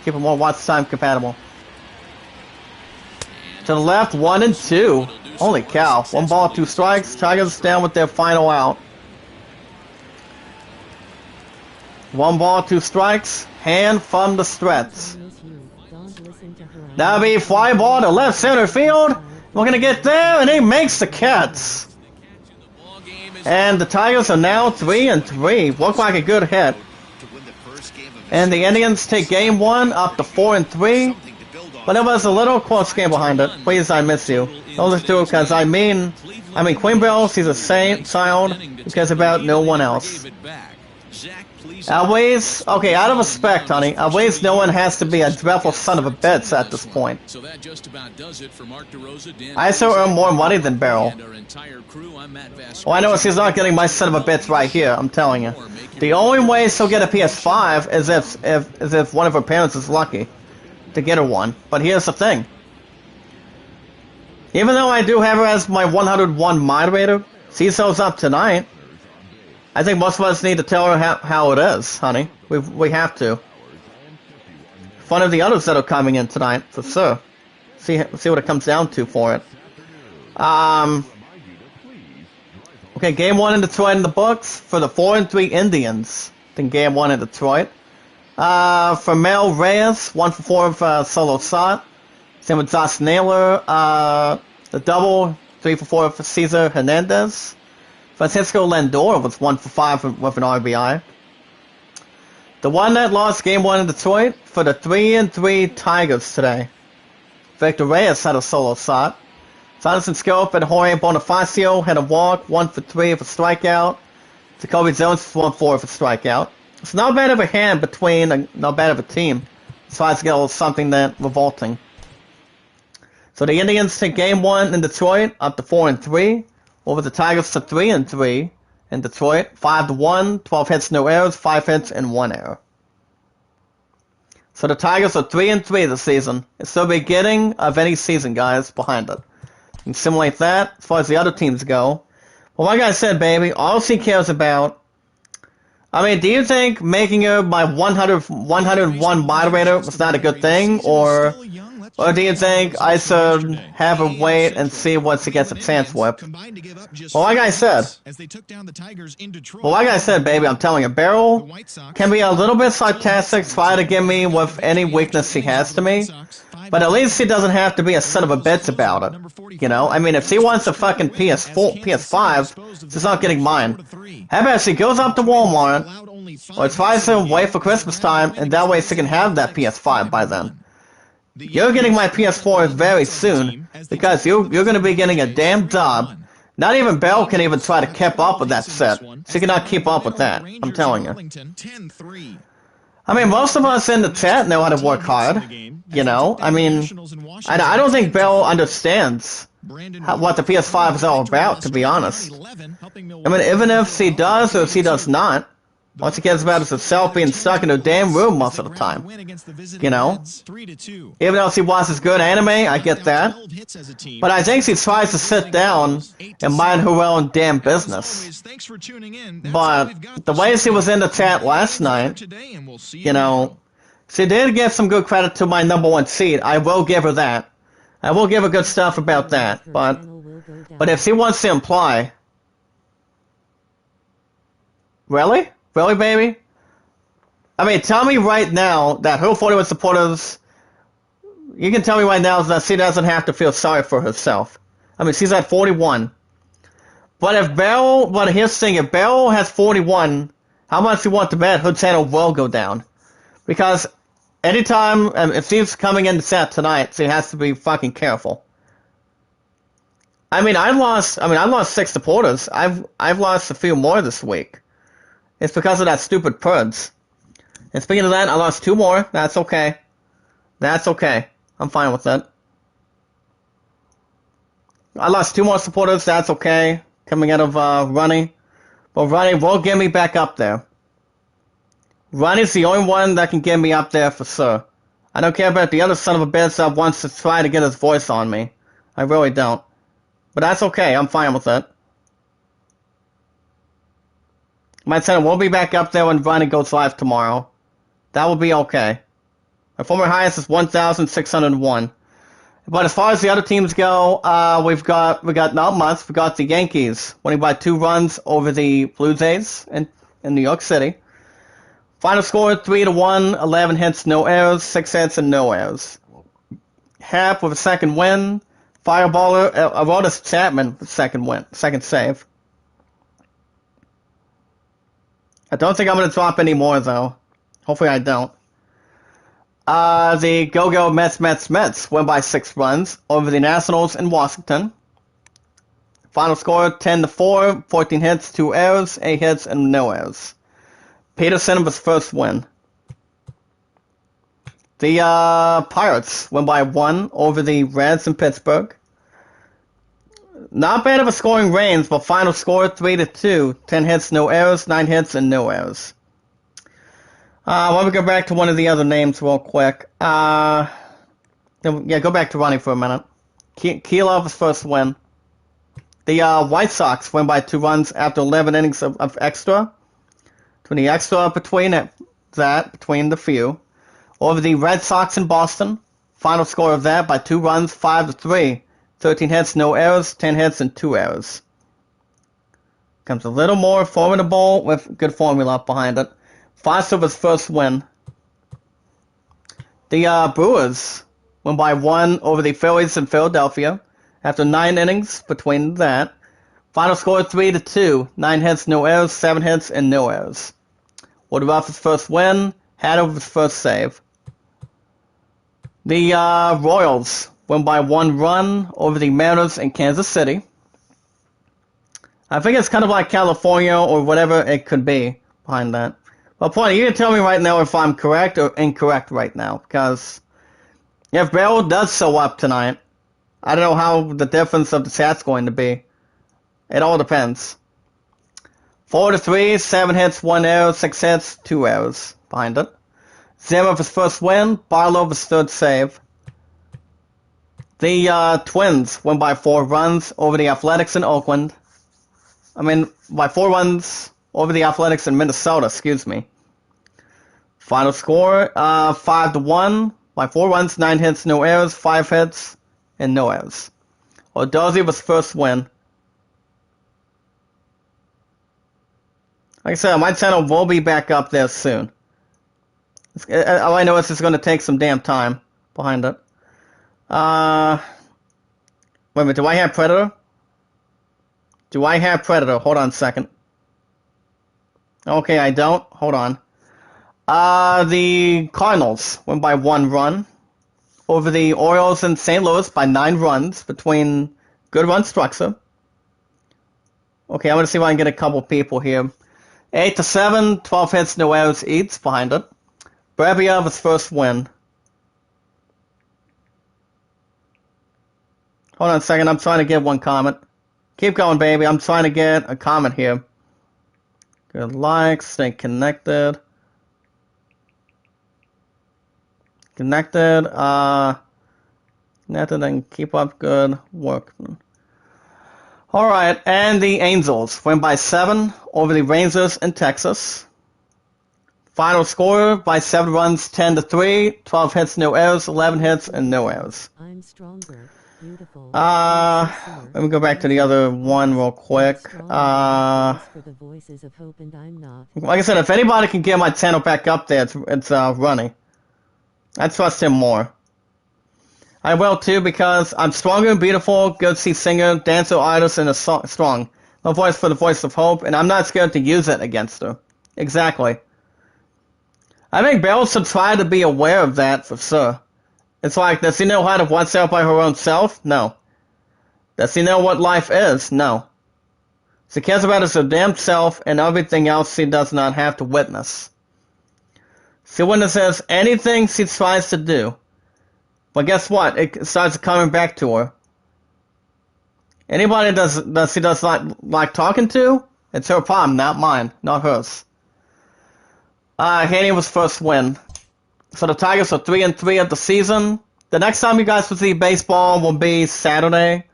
Keep it more watch time compatible. To the left, 1-2. Holy cow. 1 ball, 2 strikes. Tigers down with their final out. 1 ball, 2 strikes. Hand from the stretch. That'll be fly ball to left center field. We're gonna get there, and he makes the catch. And the Tigers are now 3-3. Look like a good hit. And the Indians take game 1 up to 4-3. But it was a little close game behind it. Please, I miss you. Those are two, because I mean Queen Bill, she's a saint, child, who cares about no one else. Always, okay, out of respect, honey, always no one has to be a dreadful son of a bitch at this point. I still earn more money than Beryl. Oh, I know she's not getting my son of a bitch right here, I'm telling you. The only way she'll get a PS5 is if one of her parents is lucky to get her one. But here's the thing. Even though I do have her as my 101 moderator, she shows up tonight. I think most of us need to tell her how it is, honey. We have to. Fun of the others that are coming in tonight, for sure. See what it comes down to for it. Okay, game 1 in Detroit in the books for the 4-3 Indians. Then game 1 in Detroit. For Mel Reyes, 1 for 4 of solo shot. Same with Josh Naylor. The double, 3 for 4 for Cesar Hernandez. Francisco Lindor was 1 for 5 with an RBI. The one that lost game 1 in Detroit for the 3-3 Tigers today. Victor Reyes had a solo shot. Jonathan Scope and Jorge Bonifacio had a walk, 1 for 3 for strikeout. Jacoby Jones 1 for 4 for strikeout. It's not bad of a hand not bad of a team. Tries to get something that revolting. So the Indians take game 1 in Detroit up to 4-3. Over the Tigers to 3-3 in Detroit. 5-1, 12 hits, no errors, 5 hits, and 1 error. So the Tigers are 3-3 this season. It's the beginning of any season, guys, behind it. You can simulate that as far as the other teams go. Well, like I said, baby, all she cares about... I mean, do you think making her my 101 moderator was not a good thing, or do you think I should have her wait and see what she gets a chance with? Well, like I said, baby, I'm telling you, Beryl can be a little bit sarcastic, try to get me with any weakness she has to me, but at least she doesn't have to be a son of a bitch about it. You know, I mean, if she wants a fucking PS5, she's not getting mine. How about she goes up to Walmart, or tries to wait for Christmas time, and that way she can have that PS5 by then. You're getting my PS4 very soon, because you're going to be getting a damn job. Not even Belle can even try to keep up with that set. She cannot keep up with that, I'm telling you. I mean, most of us in the chat know how to work hard, you know? I mean, I don't think Belle understands what the PS5 is all about, to be honest. I mean, even if she does or if she does not, all she cares about is herself being stuck in her damn room most of the time. You know? Even though she watches good anime, I get that. But I think she tries to sit down and mind her own damn business. But the way she was in the chat last night, you know, she did give some good credit to my #1 seed. I will give her that. I will give her good stuff about that. But if she wants to imply... Really? Really, baby? I mean, tell me right now that her 41 supporters You can tell me right now that she doesn't have to feel sorry for herself. I mean, she's at 41. But here's the thing, if Beryl has 41, how much you want to bet her channel will go down? Because anytime, if she's coming in the set tonight, she has to be fucking careful. I lost 6 supporters. I've lost a few more this week. It's because of that stupid Purds. And speaking of that, I lost 2 more. That's okay. That's okay. I'm fine with that. I lost 2 more supporters. That's okay. Coming out of Runny. But Runny will get me back up there. Runny's the only one that can get me up there for sure. I don't care about the other son of a bitch that wants to try to get his voice on me. I really don't. But that's okay. I'm fine with it. My channel will be back up there when Runny goes live tomorrow. That will be okay. My former highest is 1,601. But as far as the other teams go, we got not much. We got the Yankees winning by 2 runs over the Blue Jays in New York City. Final score 3-1, 11 hits, no errors, 6 hits and no errors. Hap with a second win. Fireballer, Aroldis Chapman with second save. I don't think I'm going to drop any more though. Hopefully I don't. The Go-Go Mets win by 6 runs over the Nationals in Washington. Final score 10-4, 14 hits, 2 errors, 8 hits, and no errors. Peterson was first win. The Pirates win by 1 over the Reds in Pittsburgh. Not bad of a scoring range, but final score 3-2, 10 hits, no errors, 9 hits, and no errors. Let me go back to one of the other names real quick. Yeah, go back to running for a minute. Keeloff was first win. The White Sox win by 2 runs after 11 innings of extra. Between the extra between the few. Over the Red Sox in Boston. Final score of that by 2 runs, 5-3. 13 hits, no errors, 10 hits, and 2 errors. Comes a little more formidable with good formula behind it. Foster was first win. The Brewers won by 1 over the Phillies in Philadelphia after 9 innings between that. Final score 3-2, 9 hits, no errors, 7 hits, and no errors. Woodruff's first win, Hanover's first save. The Royals won by 1 run over the Mariners in Kansas City. I think it's kind of like California or whatever it could be behind that. Well, Point, you can tell me right now if I'm correct or incorrect right now, because if Beryl does show up tonight, I don't know how the difference of the chat's going to be. It all depends. 4-3, 7 hits, 1 error, 6 hits, 2 errors behind it. Zimmer was first win, Barlow was third save. The Twins won by 4 runs over the Athletics in Oakland. By 4 runs over the Athletics in Minnesota, excuse me. Final score, 5-1, by 4 runs, 9 hits, no errors, 5 hits, and no errors. Odozie was first win. Like I said, my channel will be back up there soon. All I know is it's going to take some damn time behind it. Wait a minute, do I have Predator? Do I have Predator? Hold on a second. Okay, I don't. Hold on. The Cardinals went by 1 run over the Orioles in St. Louis by 9 runs between good run structure. Okay, I'm going to see if I can get a couple people here. 8-7, 12 hits, no errors each behind it. Brebia was first win. Hold on a second, I'm trying to get one comment. Keep going, baby. I'm trying to get a comment here. Good likes, stay connected. Connected and keep up good work. Alright, and the Angels win by 7 over the Rangers in Texas. Final score by 7 runs, 10-3, 12 hits, no errors, 11 hits, and no errors. I'm stronger. Beautiful. Let me go back to the other one real quick. For the voices of hope, and I'm not. Like I said, if anybody can get my channel back up there, it's Runny. I trust him more. I will too because I'm stronger and beautiful, good sea singer, dancer, artist, and strong. No voice for the voice of hope, and I'm not scared to use it against her. Exactly. I think Belle should try to be aware of that for sure. It's like, does she know how to watch out by her own self? No. Does she know what life is? No. She cares about her damn self and everything else she does not have to witness. She witnesses anything she tries to do. But guess what? It starts coming back to her. Anybody that she does not like talking to, it's her problem, not mine, not hers. Haney was first win. So the Tigers are 3-3 of the season. The next time you guys will see baseball will be Saturday.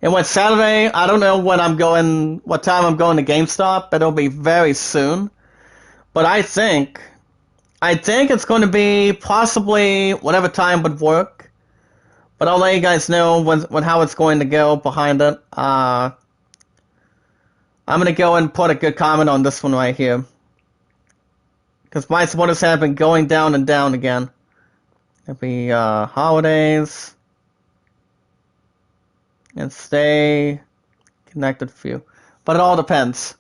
And when Saturday, I don't know what time I'm going to GameStop, but it'll be very soon. But I think it's going to be possibly whatever time would work. But I'll let you guys know how it's going to go behind it. I'm going to go and put a good comment on this one right here. Because my supporters have been going down and down again. It'll be holidays. And stay connected for you. But it all depends.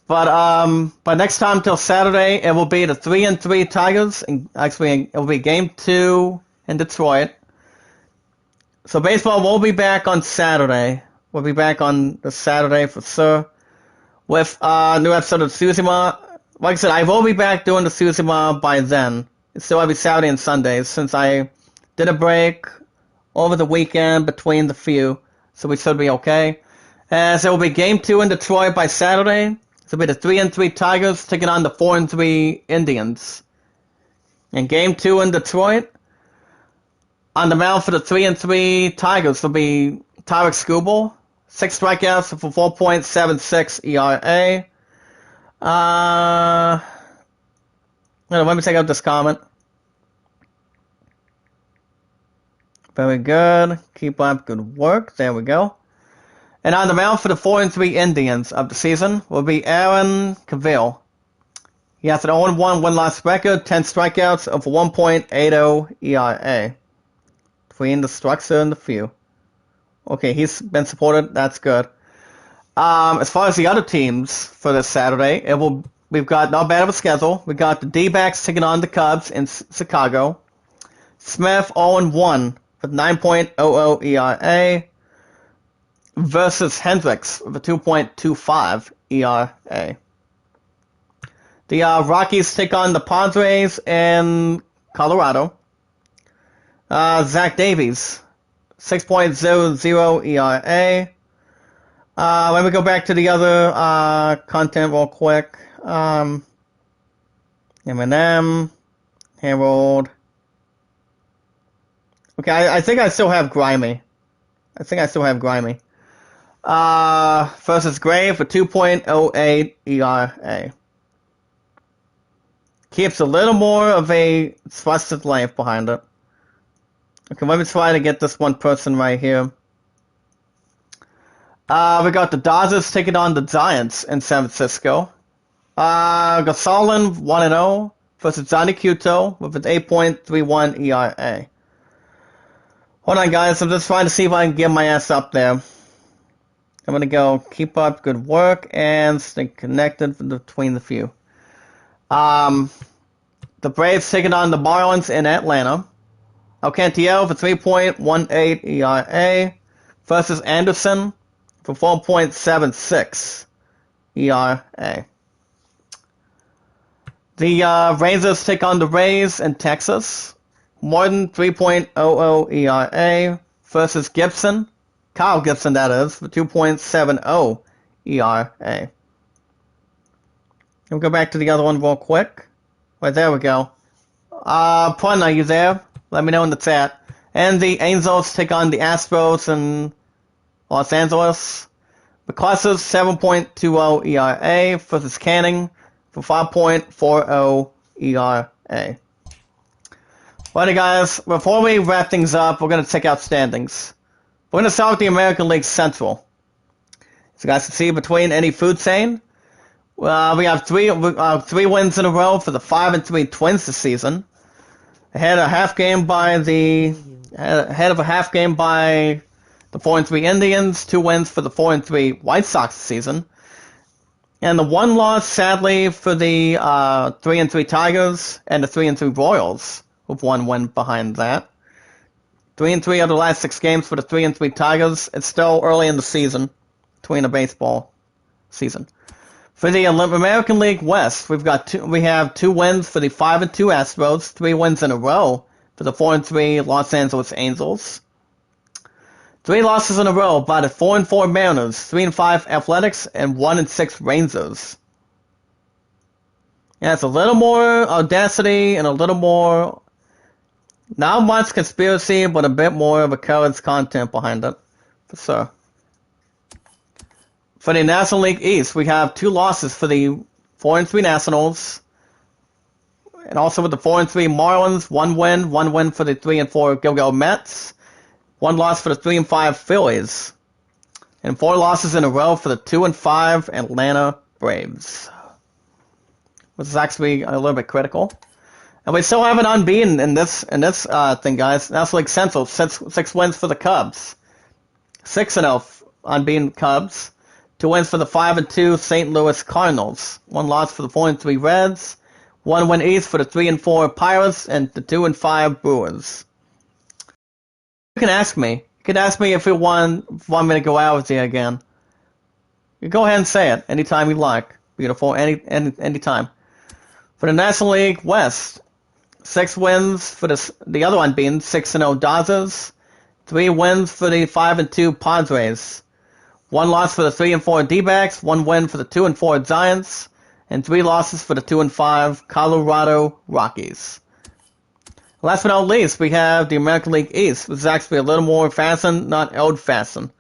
But next time till Saturday, it will be the 3-3 Tigers. And actually, it will be Game 2 in Detroit. So baseball will be back on Saturday. We'll be back on the Saturday for sure. With a new episode of Tsuzima. Like I said, I will be back doing the Tsuzima by then. It's still every Saturday and Sundays since I did a break over the weekend between the few. So we should be okay. As it will be Game 2 in Detroit by Saturday. It'll be the 3-3 Tigers taking on the 4-3 Indians. And Game 2 in Detroit. On the mound for the 3-3 Tigers will be Tarek Skubal. 6 strikeouts for 4.76 ERA. Let me take out this comment. Very good. Keep up good work. There we go. And on the mound for the 4-3 Indians of the season will be Aaron Cavill. He has an 0-1 win-loss record, 10 strikeouts of 1.80 ERA. Between the structure and the few. Okay, he's been supported. That's good. As far as the other teams for this Saturday, we've got not bad of a schedule. We got the D-backs taking on the Cubs in Chicago. Smith 0-1 with 9.00 ERA versus Hendricks with a 2.25 ERA. The Rockies take on the Padres in Colorado. Zach Davies, 6.00 ERA. Let me go back to the other content real quick. Eminem, Harold. Okay, I think I still have Grimy. Versus Gray for 2.08 ERA. Keeps a little more of a trusted life behind it. Okay, let me try to get this one person right here. We got the Dodgers taking on the Giants in San Francisco. Gosalin 1-0 versus Johnny Cueto with an 8.31 ERA. Hold on, guys. I'm just trying to see if I can get my ass up there. I'm going to go keep up good work and stay connected between the few. The Braves taking on the Marlins in Atlanta. Alcantara for 3.18 ERA versus Anderson for 4.76 ERA. The Rangers take on the Rays in Texas. Morton 3.00 ERA versus Gibson. Kyle Gibson, that is, for 2.70 ERA. We'll go back to the other one real quick. Right, there we go. Pun, are you there? Let me know in the chat. And the Angels take on the Astros in Los Angeles. McCluskey 7.20 ERA versus Canning for 5.40 ERA. Alrighty, guys, before we wrap things up, we're going to check out standings. We're going to start with the American League Central. As you guys can see, between any food chain, we have three wins in a row for the 5-3 Twins this season. Ahead a half game by the Ahead of a half game by the 4-3 Indians, 2 wins for the 4-3 White Sox this season. And the 1 loss, sadly, for the 3-3 Tigers and the 3-3 Royals, with 1 win behind that. 3-3 out of the last 6 games for the 3-3 Tigers. It's still early in the season, between the baseball season. For the American League West, we have 2 wins for the 5-2 Astros, 3 wins in a row for the 4-3 Los Angeles Angels. 3 losses in a row by the 4-4 Mariners, 3-5 Athletics, and 1-6 Rangers. Yeah, it's a little more audacity and a little more, not much conspiracy, but a bit more of a courage content behind it, for sure. For the National League East, we have 2 losses for the 4-3 Nationals, and also with the 4-3 Marlins, 1 win for the 3-4 Gilgo Mets, 1 loss for the 3-5 Phillies, and 4 losses in a row for the 2-5 Atlanta Braves, which is actually a little bit critical. And we still have an unbeaten in this thing, guys. National League Central, 6 wins for the Cubs, 6-0 unbeaten Cubs, 2 wins for the 5-2 St. Louis Cardinals, 1 loss for the 4-3 Reds, 1 win each for the 3-4 Pirates, and the 2-5 Brewers. You can ask me. You can ask me if you want me to go out with you again. You go ahead and say it anytime you like. Beautiful, anytime. For the National League West, 6 wins for the other unbeaten 6-0 Dodgers, 3 wins for the 5-2 Padres, 1 loss for the 3-4 D-backs, 1 win for the 2-4 Giants, and 3 losses for the 2-5 Colorado Rockies. Last but not least, we have the American League East, which is actually a little more fashioned, not old-fashioned.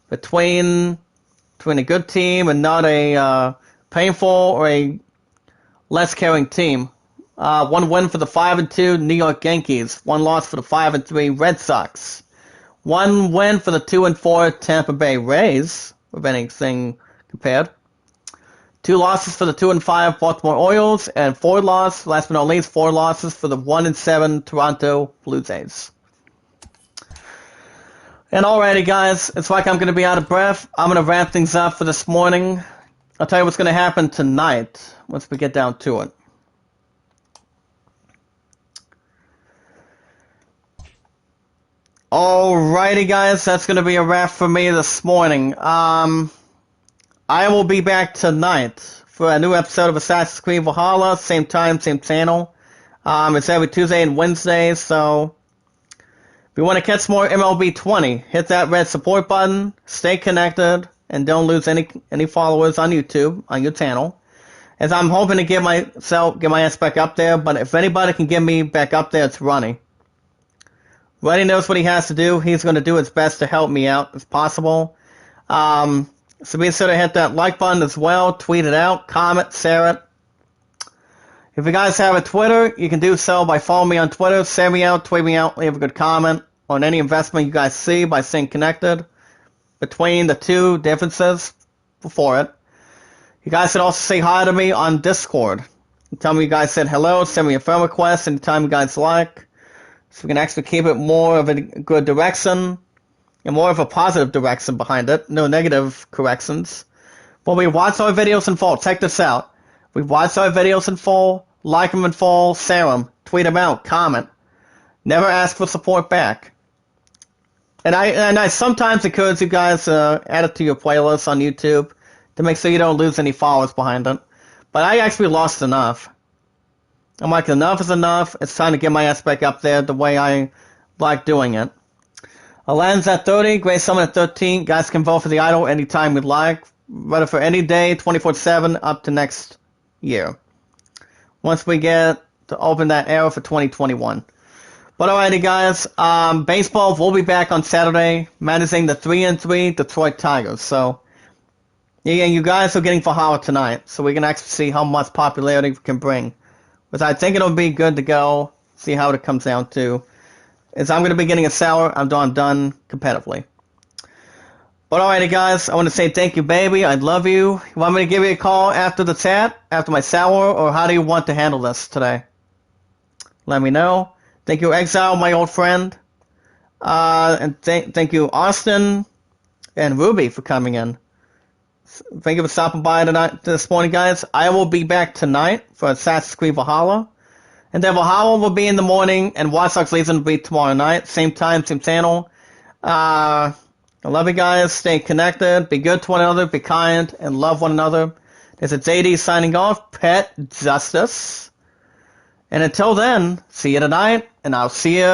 Between a good team and not a painful or a less caring team. 1 win for the 5-2 New York Yankees, 1 loss for the 5-3 Red Sox, 1 win for the 2-4 Tampa Bay Rays, with anything compared. 2 losses for the 2-5 Baltimore Orioles, and 4 losses, last but not least, 4 losses for the 1-7 Toronto Blue Jays. And alrighty, guys, it's like I'm going to be out of breath. I'm going to wrap things up for this morning. I'll tell you what's going to happen tonight once we get down to it. Alrighty, guys, that's going to be a wrap for me this morning. I will be back tonight for a new episode of Assassin's Creed Valhalla, same time, same channel. It's every Tuesday and Wednesday, so if you want to catch more MLB 20, hit that red support button, stay connected, and don't lose any followers on YouTube, on your channel. As I'm hoping to get my ass back up there, but if anybody can get me back up there, it's Ronnie. Ronnie knows what he has to do. He's going to do his best to help me out as possible. So be sure to hit that like button as well, tweet it out, comment, share it. If you guys have a Twitter, you can do so by following me on Twitter, share me out, tweet me out, leave a good comment on any investment you guys see by staying connected between the two differences before it. You guys can also say hi to me on Discord. Tell me you guys said hello, send me a friend request anytime you guys like. So we can actually keep it more of a good direction. And more of a positive direction behind it. No negative corrections. When we watch our videos in full, check this out. We watch our videos in full, like them in full, share them, tweet them out, comment. Never ask for support back. And I sometimes encourage you guys to add it to your playlist on YouTube to make sure you don't lose any followers behind it. But I actually lost enough. I'm like, enough is enough. It's time to get my ass back up there the way I like doing it. Aladdin's at 30, Grey Summon at 13. Guys can vote for the idol anytime you'd like. Whether for any day, 24/7, up to next year. Once we get to open that era for 2021. But alrighty, guys. Baseball will be back on Saturday, managing the 3-3 Detroit Tigers. So, yeah, you guys are getting Valhalla tonight, so we can actually see how much popularity we can bring. But I think it'll be good to go, see how it comes down to. Is I'm going to be getting a sour. I'm done competitively. But alrighty, guys, I want to say thank you, baby. I love you. You want me to give you a call after the chat, after my sour, or how do you want to handle this today? Let me know. Thank you, Exile, my old friend. And thank you, Austin and Ruby, for coming in. Thank you for stopping by this morning, guys. I will be back tonight for Assassin's Creed Valhalla. And then Valhalla will be in the morning, and Watch Dogs Legion will be tomorrow night. Same time, same channel. I love you guys. Stay connected. Be good to one another. Be kind. And love one another. This is JD signing off. Pet Justice. And until then, see you tonight, and I'll see you